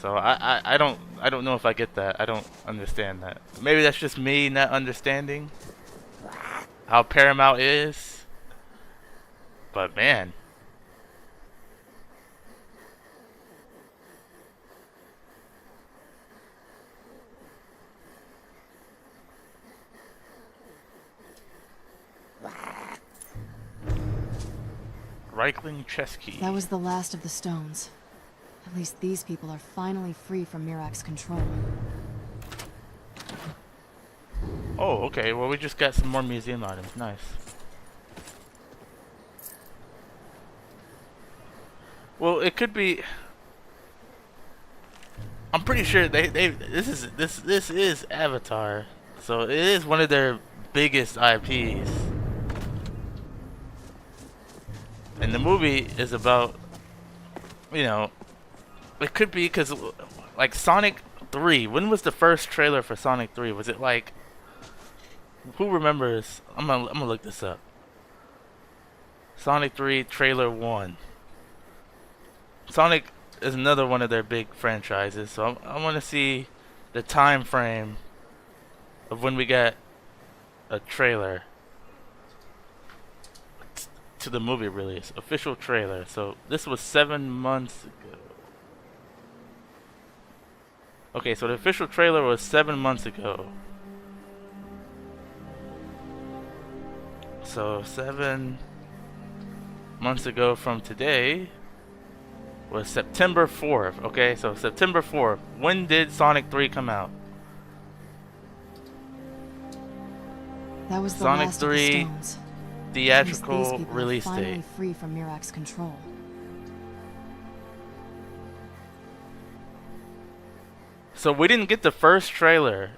So I don't know if I get that. I don't understand that. Maybe that's just me not understanding how Paramount is. But man, Reichling chess key. That was the last of the stones. At least these people are finally free from Mirak's control. Oh, okay. Well, we just got some more museum items. Nice. Well, it could be. I'm pretty sure this is Avatar, so it is one of their biggest IPs, and the movie is about, you know, it could be because like Sonic 3. When was the first trailer for Sonic 3? Was it like, who remembers? I'm gonna look this up. Sonic 3 trailer 1. Sonic is another one of their big franchises, so I want to see the time frame of when we got a trailer to the movie release, official trailer. So this was 7 months ago. Okay, so the official trailer was 7 months ago. So 7 months ago from today was September 4th. Okay, so September 4th. When did Sonic 3 come out? That was the Sonic last 3 of the stones. theatrical release finally date. Free from Mirak's control. So we didn't get the first trailer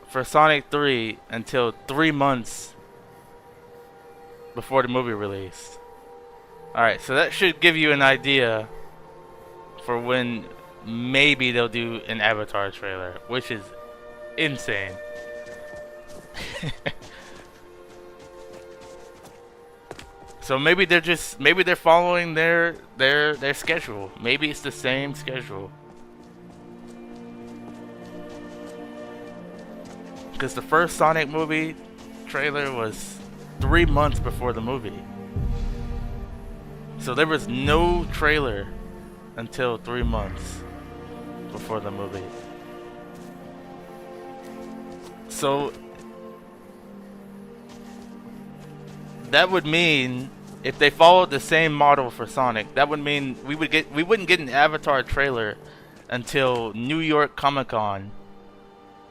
for Sonic 3 until 3 months before the movie released. Alright, so that should give you an idea for when maybe they'll do an Avatar trailer, which is insane. So maybe they're following their schedule. Maybe it's the same schedule. Because the first Sonic movie trailer was 3 months before the movie. So there was no trailer until 3 months before the movie. So that would mean if they followed the same model for Sonic, that would mean we wouldn't get an Avatar trailer until New York Comic Con,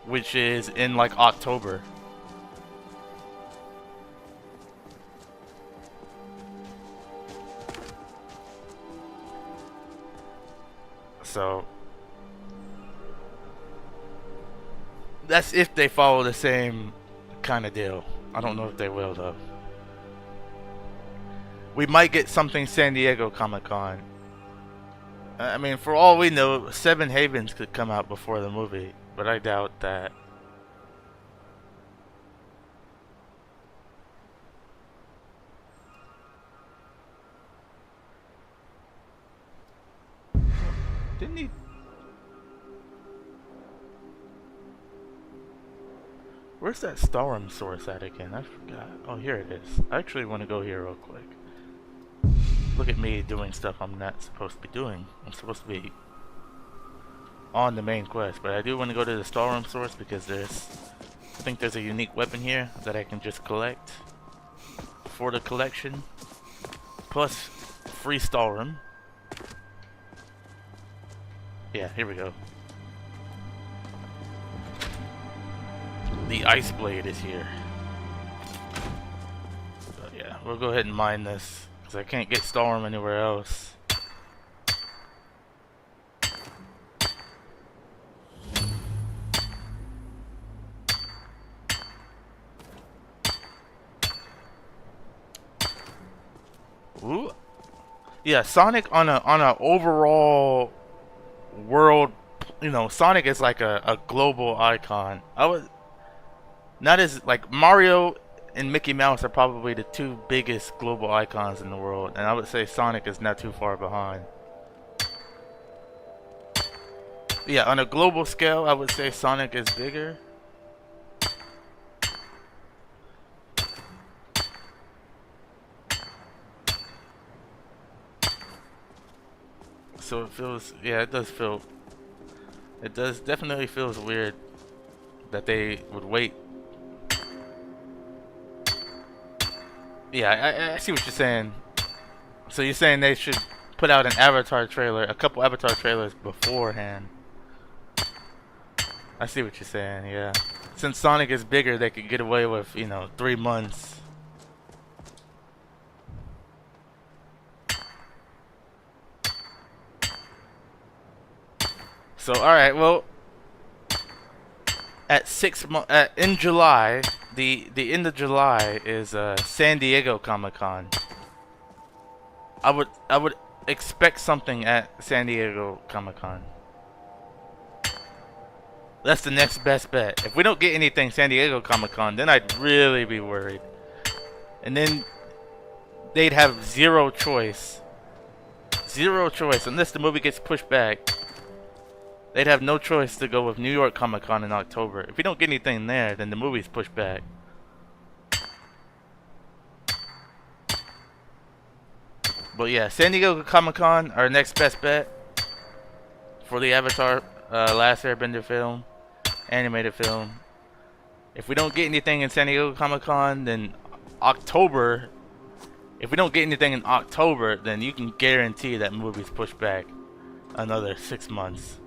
which is in like October. So that's if they follow the same kind of deal. I don't know if they will though. We might get something San Diego Comic-Con. I mean, for all we know, Seven Havens could come out before the movie, but I doubt that. Didn't he? Where's that Skyrim source at again? I forgot. Oh, here it is. I actually want to go here real quick. Look at me doing stuff I'm not supposed to be doing. I'm supposed to be on the main quest, but I do want to go to the Skyrim source because I think there's a unique weapon here that I can just collect for the collection. Plus free Skyrim. Yeah, here we go. The Ice Blade is here. So yeah, we'll go ahead and mine this because I can't get Storm anywhere else. Ooh. Yeah, Sonic on a overall world, you know, Sonic is like a global icon. Not as like Mario and Mickey Mouse are probably the two biggest global icons in the world, and I would say Sonic is not too far behind. Yeah, on a global scale, I would say Sonic is bigger. So it feels, yeah, it does definitely feels weird that they would wait. Yeah, I see what you're saying. So you're saying they should put out an Avatar trailer, a couple Avatar trailers beforehand. I see what you're saying, yeah. Since Sonic is bigger, they could get away with, you know, 3 months. So, alright, well, at in July, the end of July is San Diego Comic-Con. I would expect something at San Diego Comic-Con. That's the next best bet. If we don't get anything San Diego Comic-Con, then I'd really be worried. And then they'd have zero choice. Zero choice unless the movie gets pushed back. They'd have no choice to go with New York Comic Con in October. If we don't get anything there, then the movie's pushed back. But yeah, San Diego Comic Con, our next best bet for the Avatar Last Airbender film, animated film. If we don't get anything in San Diego Comic Con, then October. If we don't get anything in October, then you can guarantee that movie's pushed back another 6 months.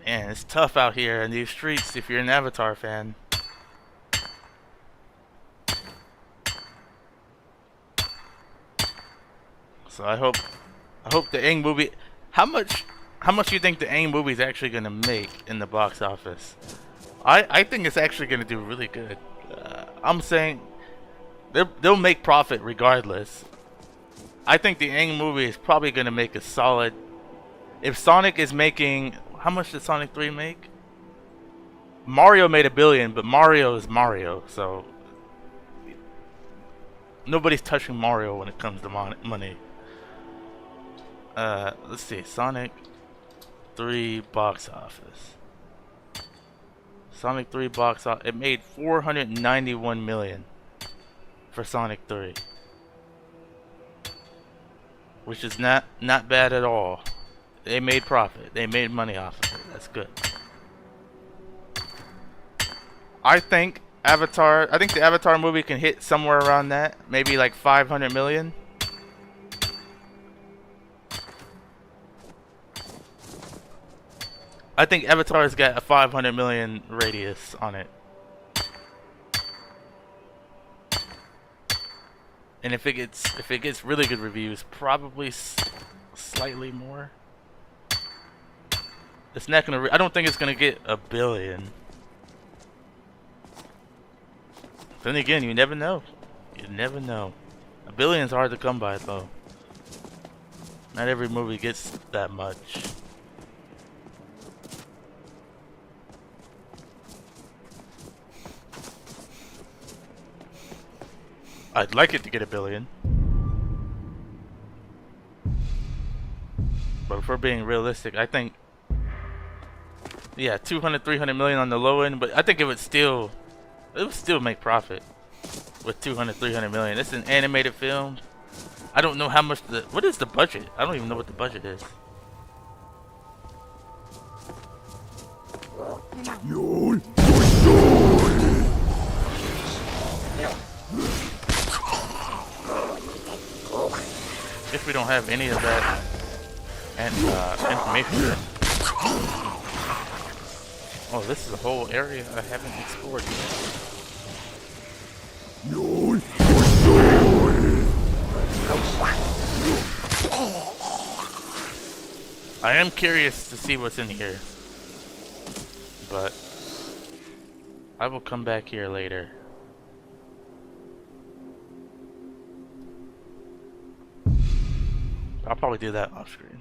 Man, it's tough out here in these streets if you're an Avatar fan. So I hope the Aang movie. How much do you think the Aang movie is actually gonna make in the box office? I think it's actually gonna do really good. I'm saying they'll make profit regardless. I think the Aang movie is probably gonna make a solid. If Sonic is making, how much did Sonic 3 make? Mario made $1 billion, but Mario is Mario, so nobody's touching Mario when it comes to money. Let's see, Sonic 3 box office. Sonic 3 box office. It made $491 million for Sonic 3, which is not bad at all. They made profit. They made money off of it. That's good. I think the Avatar movie can hit somewhere around that, maybe like 500 million. I think Avatar's got a 500 million radius on it. And if it gets really good reviews, probably slightly more. It's not gonna. I don't think it's gonna get $1 billion. Then again, you never know. You never know. $1 billion's hard to come by, though. Not every movie gets that much. I'd like it to get $1 billion. But if we're being realistic, I think, yeah, 200, 300 million on the low end, but I think it would still make profit with 200, 300 million. It's an animated film. I don't know how much what is the budget? I don't even know what the budget is. If we don't have any of that and information. Oh, this is a whole area I haven't explored yet. I am curious to see what's in here, but I will come back here later. I'll probably do that off screen.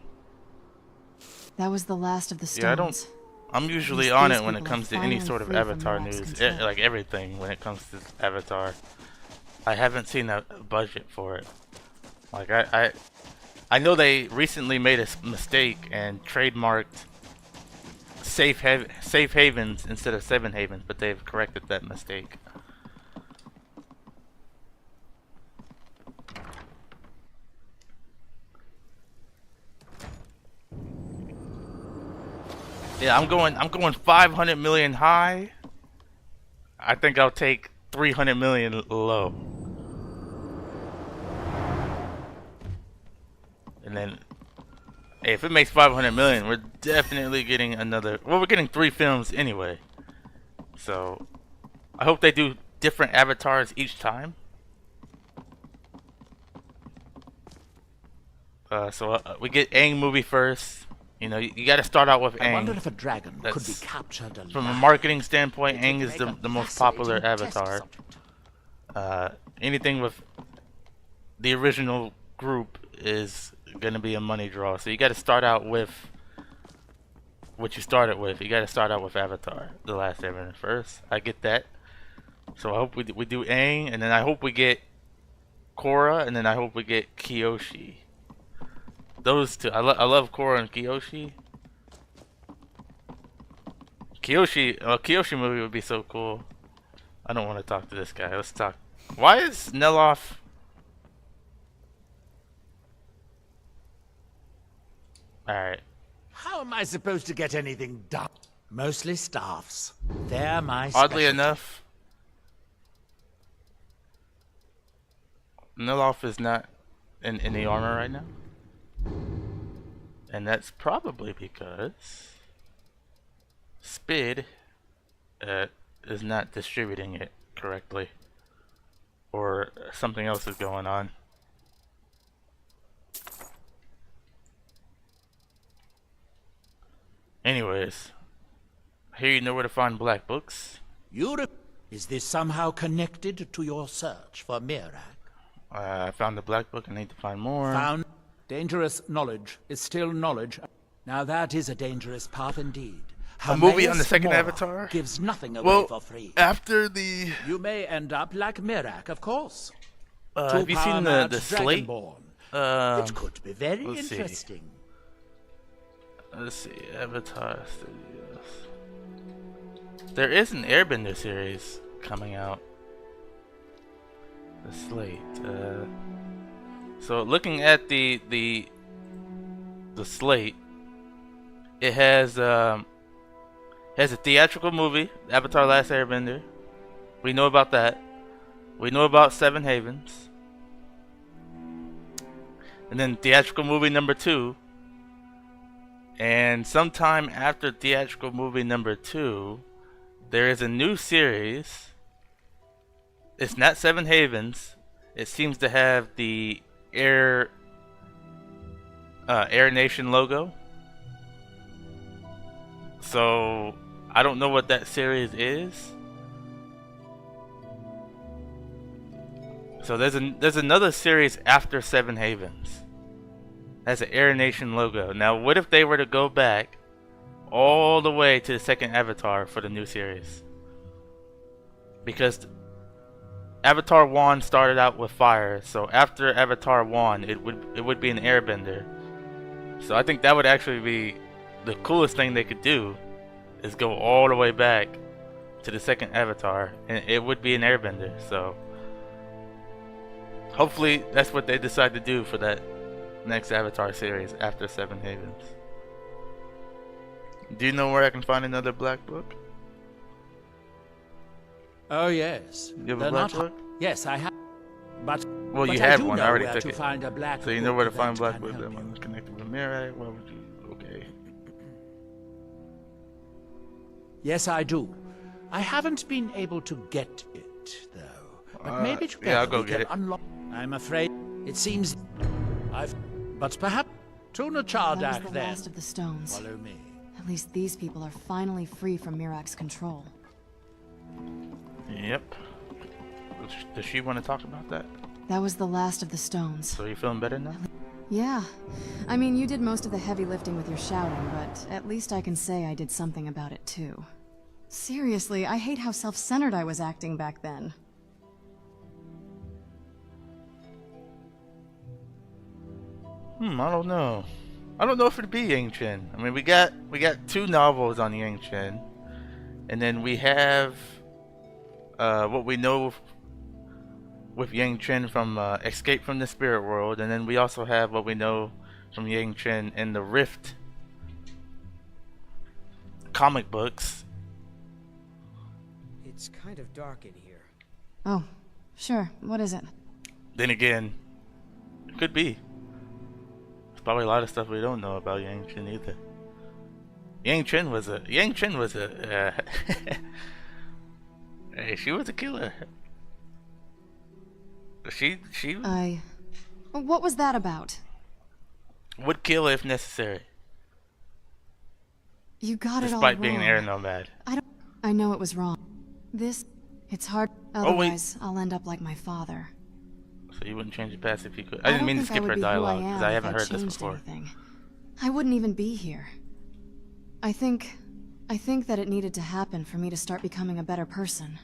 That was the last of the stones. Yeah, I'm usually on it when it comes to any sort of Avatar news, like everything when it comes to Avatar. I haven't seen a budget for it. Like I know they recently made a mistake and trademarked safe havens instead of 7 havens, but they've corrected that mistake. Yeah, I'm going 500 million high. I think I'll take 300 million low. And then, hey, if it makes 500 million, we're definitely getting another. Well, we're getting 3 films anyway. So, I hope they do different avatars each time. We get Aang movie first. You know, you got to start out with Aang. I wonder if a dragon could be captured alive. From a marketing standpoint, Aang is the most popular avatar. Anything with the original group is going to be a money draw. So you got to start out with what you started with. You got to start out with Avatar, The Last Airbender first. I get that. So I hope we do Aang, and then I hope we get Korra, and then I hope we get Kyoshi. Those two, I love Korra and Kyoshi. Kyoshi movie would be so cool. I don't want to talk to this guy. Let's talk. Why is Neloth? Alright. How am I supposed to get anything done? Mostly staffs. They're my Oddly enough, Neloth is not in the armor right now. And that's probably because Spid is not distributing it correctly, or something else is going on. Anyways, Here you know where to find black books. Is this somehow connected to your search for Mirak? I found the black book. I need to find more. Found dangerous knowledge is still knowledge. Now that is a dangerous path indeed. A movie on the Hermaeus second Mora Avatar? gives nothing away Well, for free. after the... You may end up like Mirak, of course. have you seen the slate? Dragonborn. It could be very let's interesting. Let's see, Avatar Studios. There is an Airbender series coming out. The slate. So looking at the slate, it has a theatrical movie, Avatar: Last Airbender. We know about that. We know about Seven Havens. And then theatrical movie number 2. And sometime after theatrical movie number 2, there is a new series. It's not Seven Havens. It seems to have the Air Nation logo. So I don't know what that series is. So there's another series after Seven Havens. Has an Air Nation logo. Now, what if they were to go back all the way to the second Avatar for the new series? Because Avatar 1 started out with fire, so after Avatar 1, it would be an airbender. So I think that would actually be the coolest thing they could do, is go all the way back to the second Avatar, and it would be an airbender. So hopefully that's what they decide to do for that next Avatar series after Seven Havens. Do you know where I can find another black book? Oh yes. You have a black book? Yes, I have. But well, you I had do one. know I already where took to it. find a black So you know where to find black that book. can That help one's connected with Mirak. Why would you? Okay. Yes, I do. I haven't been able to get it though. But maybe together yeah, I'll go we get can it. unlock. I'm afraid it seems but perhaps Tuna That was Chardak the then. last of the stones. Follow me. At least these people are finally free from Mirak's control. Yep. Does she want to talk about that? That was the last of the stones. So you feeling better now? Yeah. I mean, you did most of the heavy lifting with your shouting, but at least I can say I did something about it too. Seriously, I hate how self-centered I was acting back then. I don't know. I don't know if it'd be Yang Chen. I mean, we got 2 novels on Yang Chen, and then we have what we know with Yang Chen from Escape from the Spirit World, and then we also have what we know from Yang Chen in the Rift comic books. It's kind of dark in here. Oh, sure. What is it? Then again, it could be. There's probably a lot of stuff we don't know about Yang Chen either. Yang Chen was a hey, she was a killer. She What was that about? would kill if necessary, You got it all despite being an wrong. air nomad. I know it was wrong. It's hard. Oh, wait. Otherwise, I'll end up like my father. So you wouldn't change the past if you could. I didn't mean to skip her I dialogue because I haven't heard this changed before. anything. I wouldn't even be here. I think that it needed to happen for me to start becoming a better person.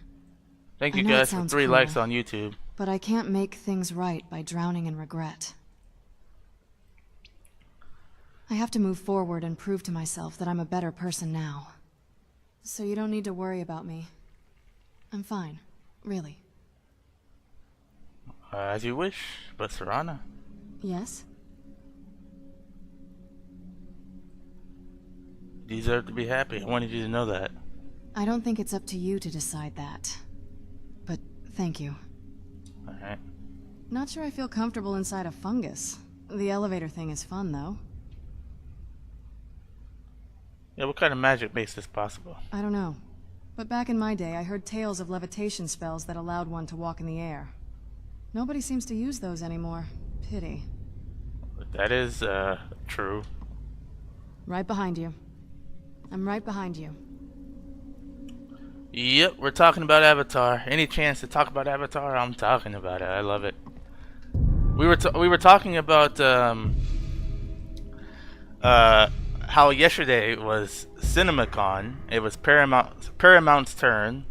Thank I you know it guys for sounds 3 cruel, likes on YouTube. But I can't make things right by drowning in regret. I have to move forward and prove to myself that I'm a better person now. So you don't need to worry about me. I'm fine, really. As you wish, but Serana, Yes? you deserve to be happy. I wanted you to know that. I don't think it's up to you to decide that. But thank you. Alright. Not sure I feel comfortable inside a fungus. The elevator thing is fun, though. Yeah, what kind of magic makes this possible? I don't know. But back in my day, I heard tales of levitation spells that allowed one to walk in the air. Nobody seems to use those anymore. Pity. That is, true. Right behind you. I'm right behind you. Yep, we're talking about Avatar. Any chance to talk about Avatar, I'm talking about it. I love it. We were talking about how yesterday was CinemaCon. It was Paramount's turn.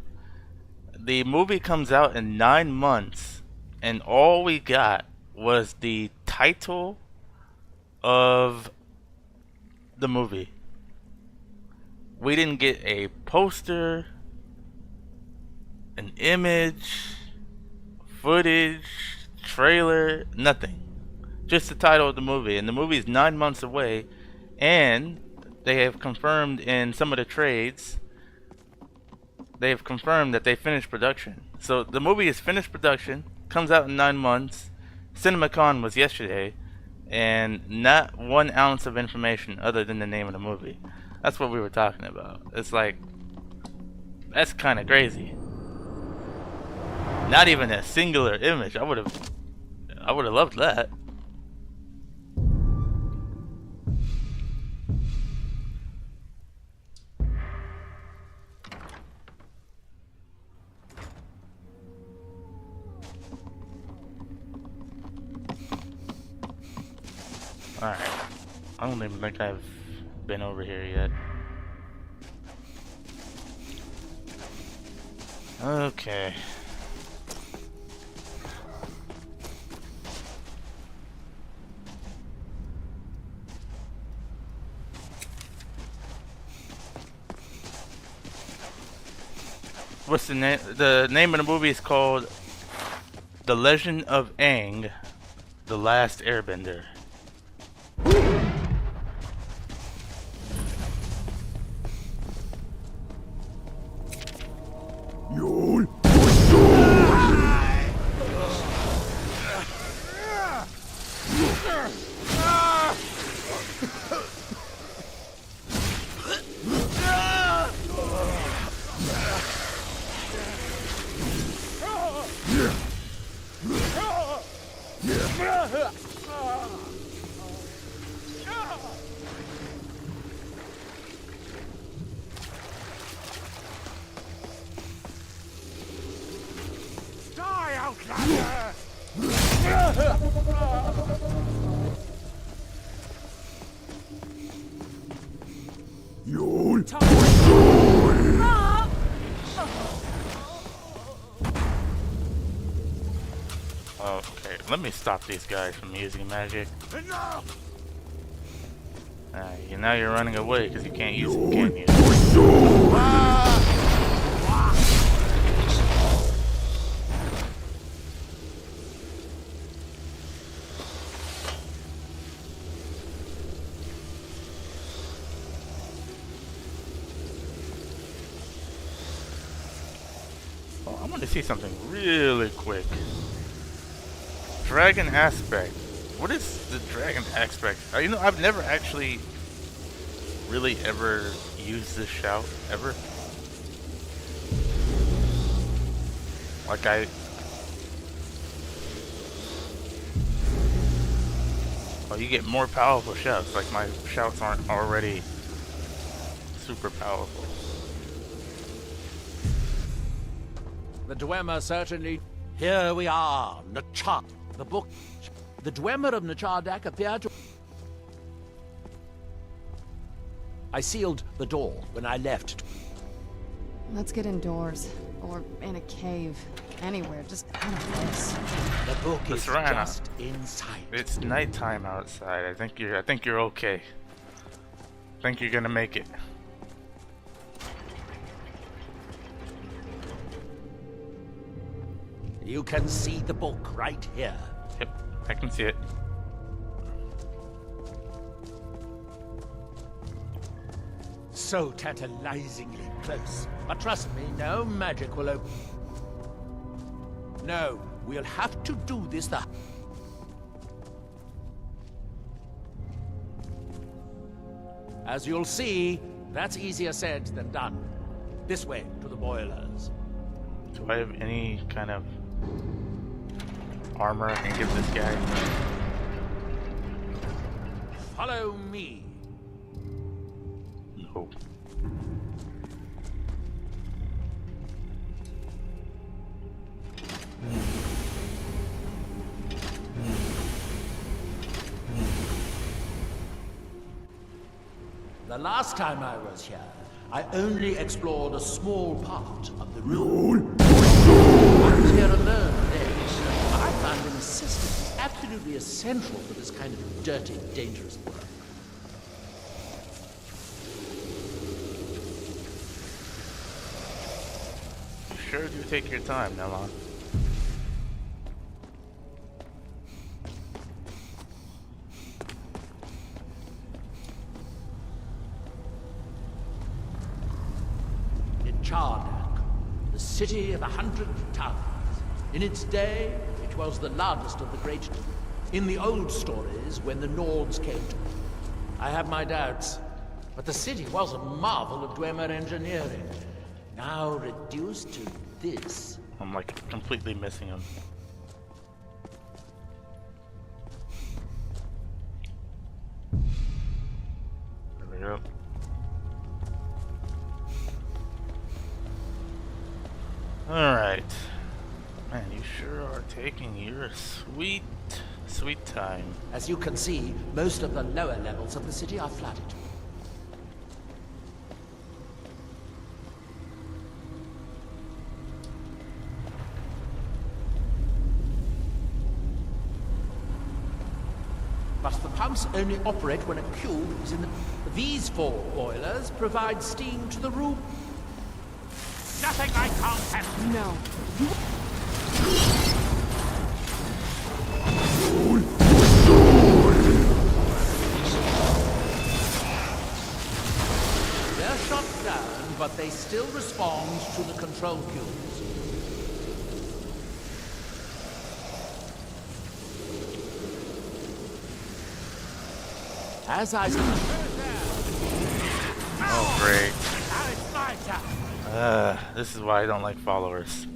The movie comes out in 9 months, and all we got was the title of the movie. We didn't get a poster, an image, footage, trailer, nothing. Just the title of the movie. And the movie is 9 months away, and they have confirmed in some of the trades, they have confirmed that they finished production. So the movie is finished production, comes out in 9 months. CinemaCon was yesterday, and not 1 ounce of information other than the name of the movie. That's what we were talking about. It's like, that's kind of crazy. Not even a singular image. I would have loved that. Alright. I don't even think I've been over here yet. Okay. What's the name? The name of the movie is called The Legend of Aang, The Last Airbender. Okay, let me stop these guys from using magic. Now you're running away because you can't use it, can you? Oh, I want to see something really quick. Dragon aspect. What is the dragon aspect? You know, I've never actually really ever used this shout ever. Like oh, you get more powerful shouts. Like my shouts aren't already super powerful. The Dwemer certainly... Here we are, Nachar. The book... The Dwemer of Nachardak appeared to... I sealed the door when I left. Let's get indoors. Or in a cave. Anywhere, just out of this. The book is Serana, just inside. It's nighttime outside. I think you're okay. I think you're gonna make it. You can see the book right here. Yep, I can see it. So tantalizingly close. But trust me, no magic will open. No, we'll have to do this the... As you'll see, that's easier said than done. This way, to the boilers. Do I have any kind of armor I can give this guy? Follow me. No. The last time I was here, I only explored a small part of the room. I was here alone today, so I find an assistant is absolutely essential for this kind of dirty, dangerous work. Sure do take your time, Nella. Charnak, the city of 100 towns. In its day, it was the largest of the great. In the old stories, when the Nords came to, I have my doubts, but the city was a marvel of Dwemer engineering. Now reduced to this. I'm like completely missing him. There we go. Alright. Man, you sure are taking your sweet, sweet time. As you can see, most of the lower levels of the city are flooded. But the pumps only operate when a cube is in the... These 4 boilers provide steam to the room. Nothing I can't handle. No. They're shot down, but they still respond to the control cubes. As I... Oh, great. Now it's my turn. This is why I don't like followers.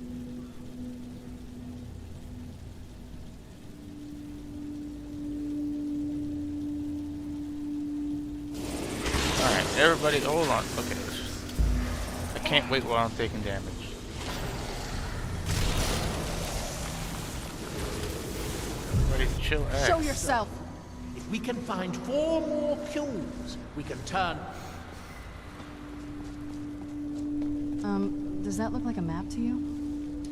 Alright, everybody, hold on. Okay, I can't wait while I'm taking damage. Everybody's chill. Show yourself. If we can find 4 more cubes, we can turn... Does that look like a map to you?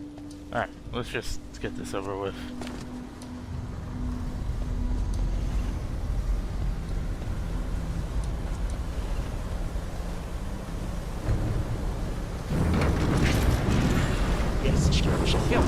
Alright, let's just get this over with. Yes, here.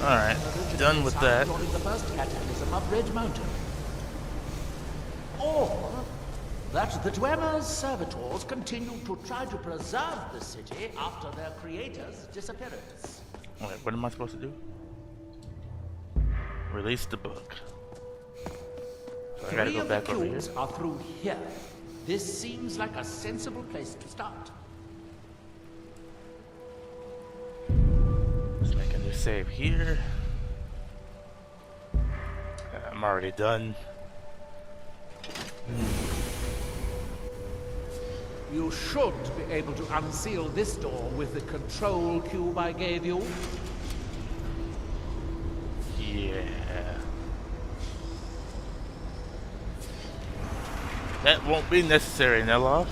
Alright, done with that. During the first cataclysm of Red Mountain. Or that the Dwemer's servitors continued to try to preserve the city after their creator's disappearance. Wait, what am I supposed to do? Release the book. So I gotta go back over here. 3 of the cubes are through here. This seems like a sensible place to start. Let's make a new save here. I'm already done. You should be able to unseal this door with the control cube I gave you. Yeah. That won't be necessary, Neloff.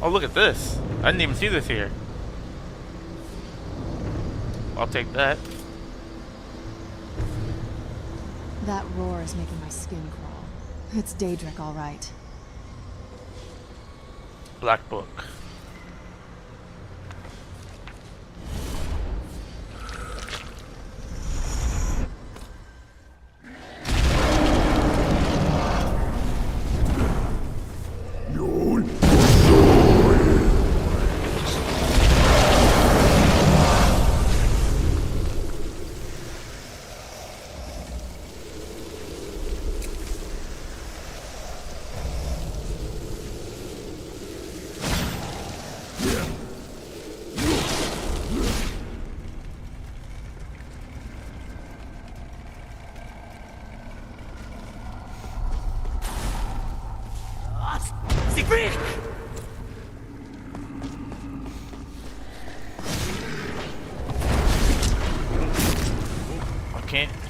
Oh, look at this. I didn't even see this here. I'll take that. That roar is making my skin crawl. It's Daedric, all right. Black book.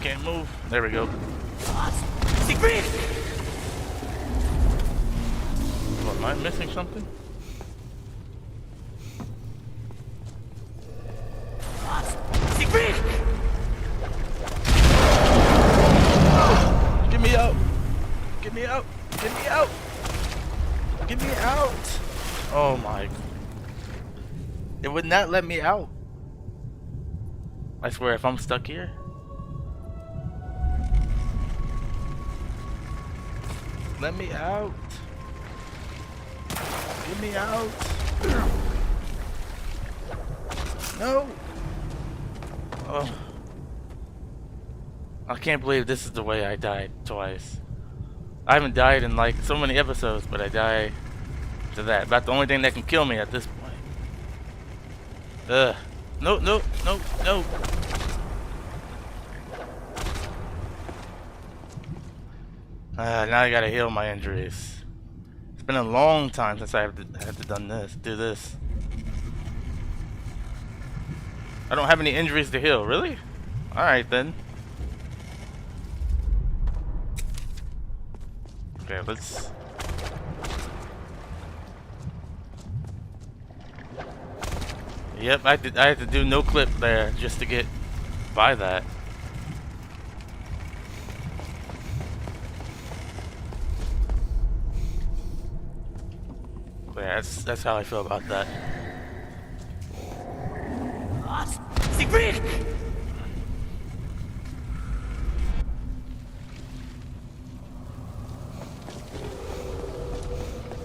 can't move. There we go. What, am I missing something? Get me out! Get me out! Get me out! Get me out! Oh my. It would not let me out. I swear, if I'm stuck here. Let me out. Get me out. No. Oh. I can't believe this is the way I died twice. I haven't died in like so many episodes, but I die to that. About the only thing that can kill me at this point. Ugh. No, no, no, no. Now I gotta heal my injuries. It's been a long time since I have do this. I don't have any injuries to heal, really? Alright then. Okay, let's... Yep, I had to do no clip there just to get by that. Yeah, that's how I feel about that.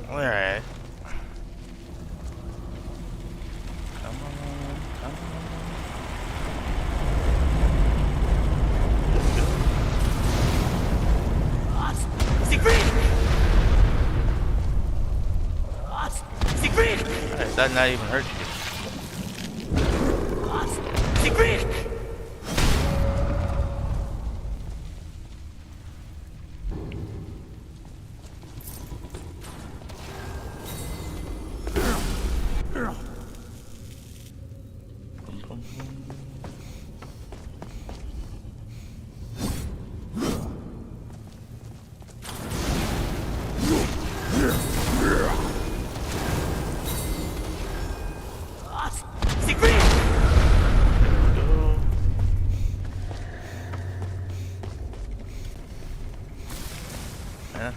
Alright. Come on, come on. Alright, that not even hurt you.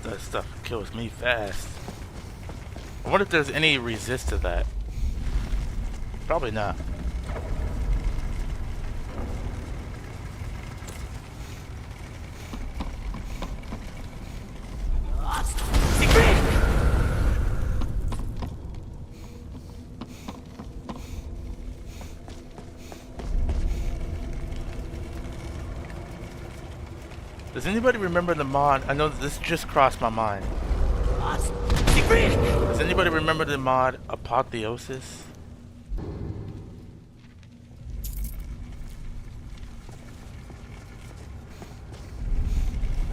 That stuff kills me fast. I wonder if there's any resist to that. Probably not. Does anybody remember the mod? I know this just crossed my mind. Does anybody remember the mod Apotheosis?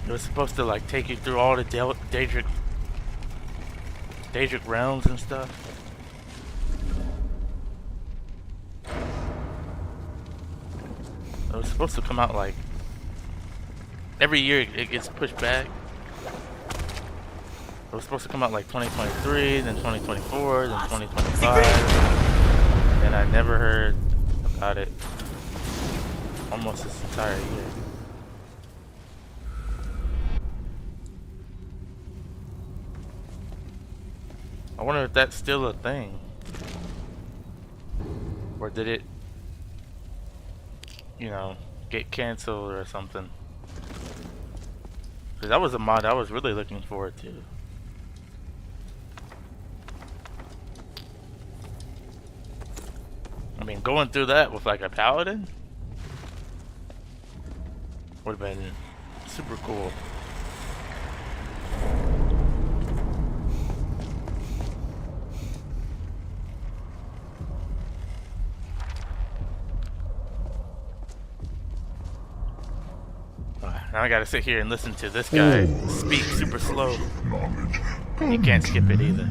It was supposed to like take you through all the Daedric realms and stuff. It was supposed to come out like every year. It gets pushed back. It was supposed to come out like 2023, then 2024, then 2025, and I never heard about it almost this entire year. I wonder if that's still a thing, or did it, you know, get canceled or something? Because that was a mod I was really looking forward to. I mean, going through that with like a paladin would have been super cool. Now I gotta sit here and listen to this guy speak super slow. You can't skip it either.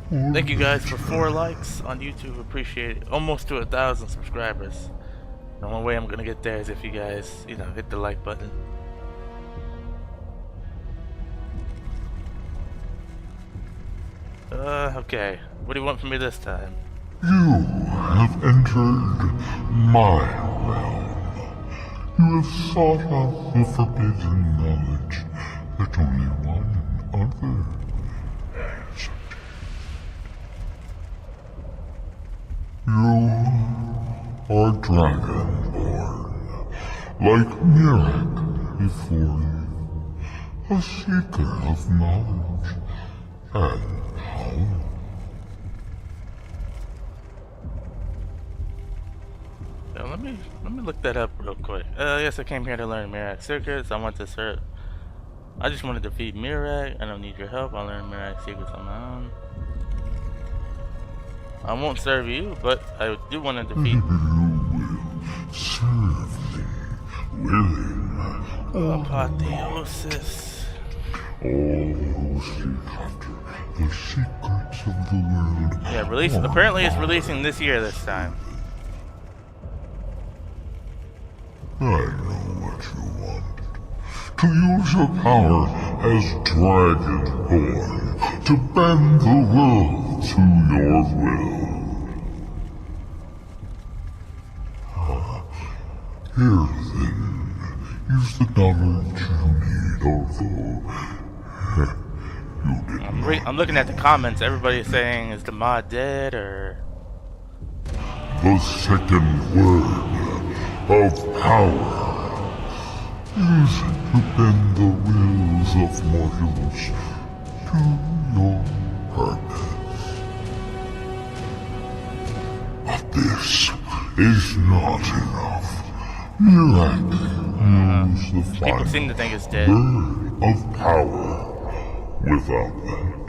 Thank you guys for 4 likes on YouTube. Appreciate it. Almost to 1,000 subscribers. The only way I'm gonna get there is if you guys, you know, hit the like button. Okay. What do you want from me this time? You have entered my realm. You have sought out the forbidden knowledge that only one other has. You are Dragonborn, like Mirek before you, a seeker of knowledge and power. Yeah, let me look that up real quick. Yes, I came here to learn Mirak secrets. I want to serve. I just want to defeat Mirak. I don't need your help. I'll learn Mirak secrets on my own. I won't serve you, but I do want to defeat. You will serve me, willing or Apotheosis. all who seek after the secrets of the world. Yeah, release. Apparently, it's releasing this year. This time. I know what you wanted. To use your power as Dragonborn, to bend the world to your will. Here then, use the knowledge you need, although you did I'm looking at the comments. Everybody's saying, is the mod dead or? the second word of power. Use it to bend the wills of mortals to your purpose. But this is not enough. Mirek, use the People seem to think it's dead. word of power. Without that,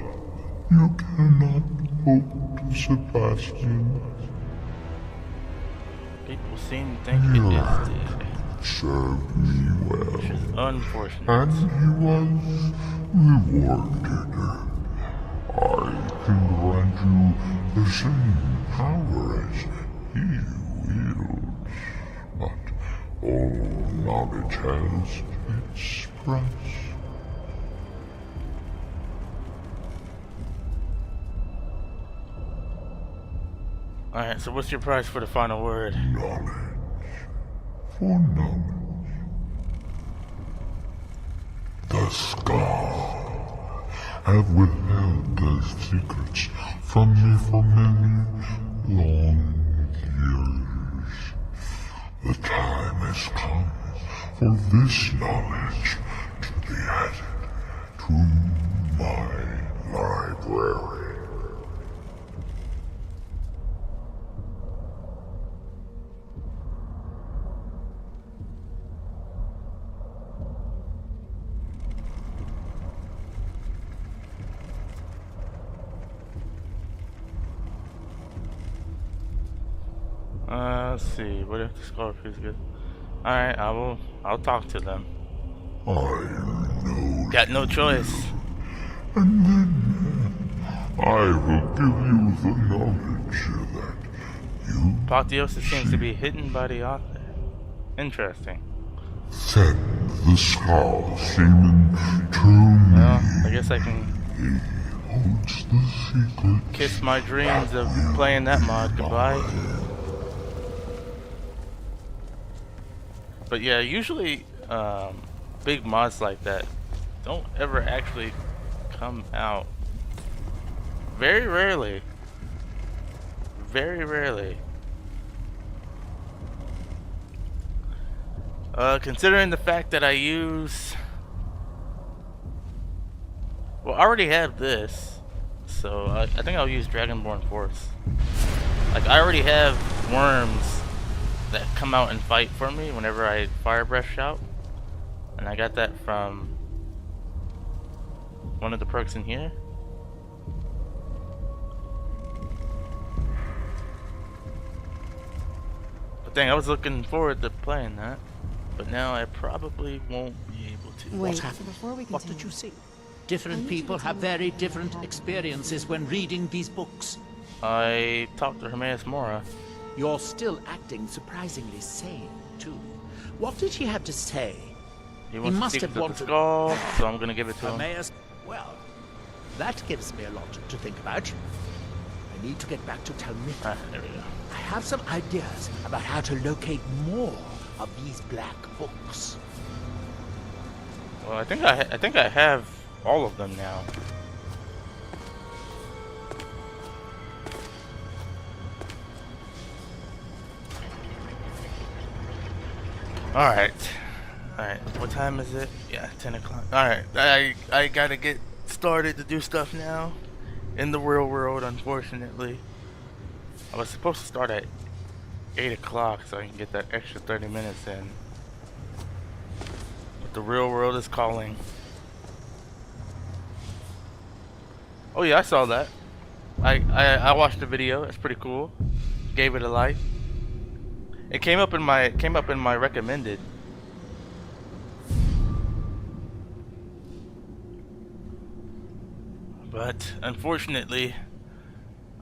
you cannot hope to Sebastian. People seem to think it is dead. Served me well, Which is unfortunate. and he was rewarded. I can grant you the same power as he wields, but all knowledge has its price. Alright, so what's your price for the final word? Knowledge. For knowledge. The Scar have withheld their secrets from me for many long years. The time has come for this knowledge to be added to my library. Let's see. What if the Scorpio is good? Alright, I'll talk to them. I know. Got no choice. And then I will give you the knowledge that you Apotheosis seems to be hidden by the author. Interesting. send the Skull Seaman to me. Well, I guess I can He holds the secret. kiss my dreams of playing that mod goodbye. But yeah, usually big mods like that don't ever actually come out. Very rarely. Very rarely. Considering the fact that I use... Well, I already have this. So I think I'll use Dragonborn Force. Like, I already have worms that come out and fight for me whenever I fire breath shout, and I got that from one of the perks in here. But dang, I was looking forward to playing that, but now I probably won't be able to. Wait, What happened? before we What continue, did you see? Different people have very different experiences when reading these books. I talked to Hermaeus Mora. You're still acting surprisingly sane, too. What did he have to say? He wants must to have speak to the wanted... skull, so I'm gonna give it to him. Well, that gives me a lot to think about. I need to get back to Talmith. There we go. I have some ideas about how to locate more of these black books. Well, I think I have all of them now. Alright. Alright, what time is it? Yeah, 10 o'clock. Alright, I gotta get started to do stuff now. In the real world, unfortunately. I was supposed to start at 8 o'clock so I can get that extra 30 minutes in. But the real world is calling. Oh yeah, I saw that. I watched the video. It's pretty cool. Gave it a like. It came up in my recommended. But unfortunately,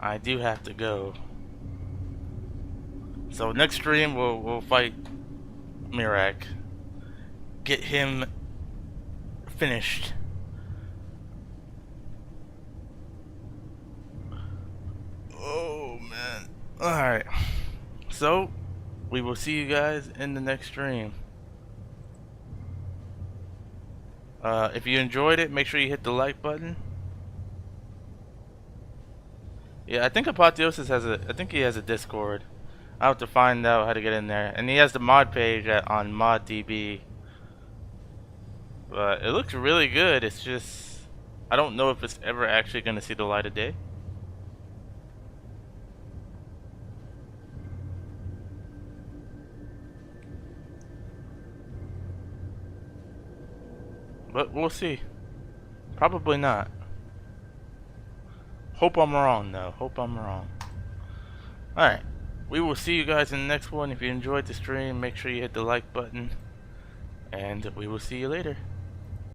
I do have to go. So next stream we'll fight Mirak. Get him finished. Oh man. Alright. So we will see you guys in the next stream. If you enjoyed it, make sure you hit the like button. Yeah, I think Apotheosis has I think he has a Discord. I'll have to find out how to get in there. And he has the mod page on ModDB. But it looks really good. It's just, I don't know if it's ever actually going to see the light of day. But we'll see. Probably not. Hope I'm wrong though. Hope I'm wrong. Alright. We will see you guys in the next one. If you enjoyed the stream, make sure you hit the like button. And we will see you later.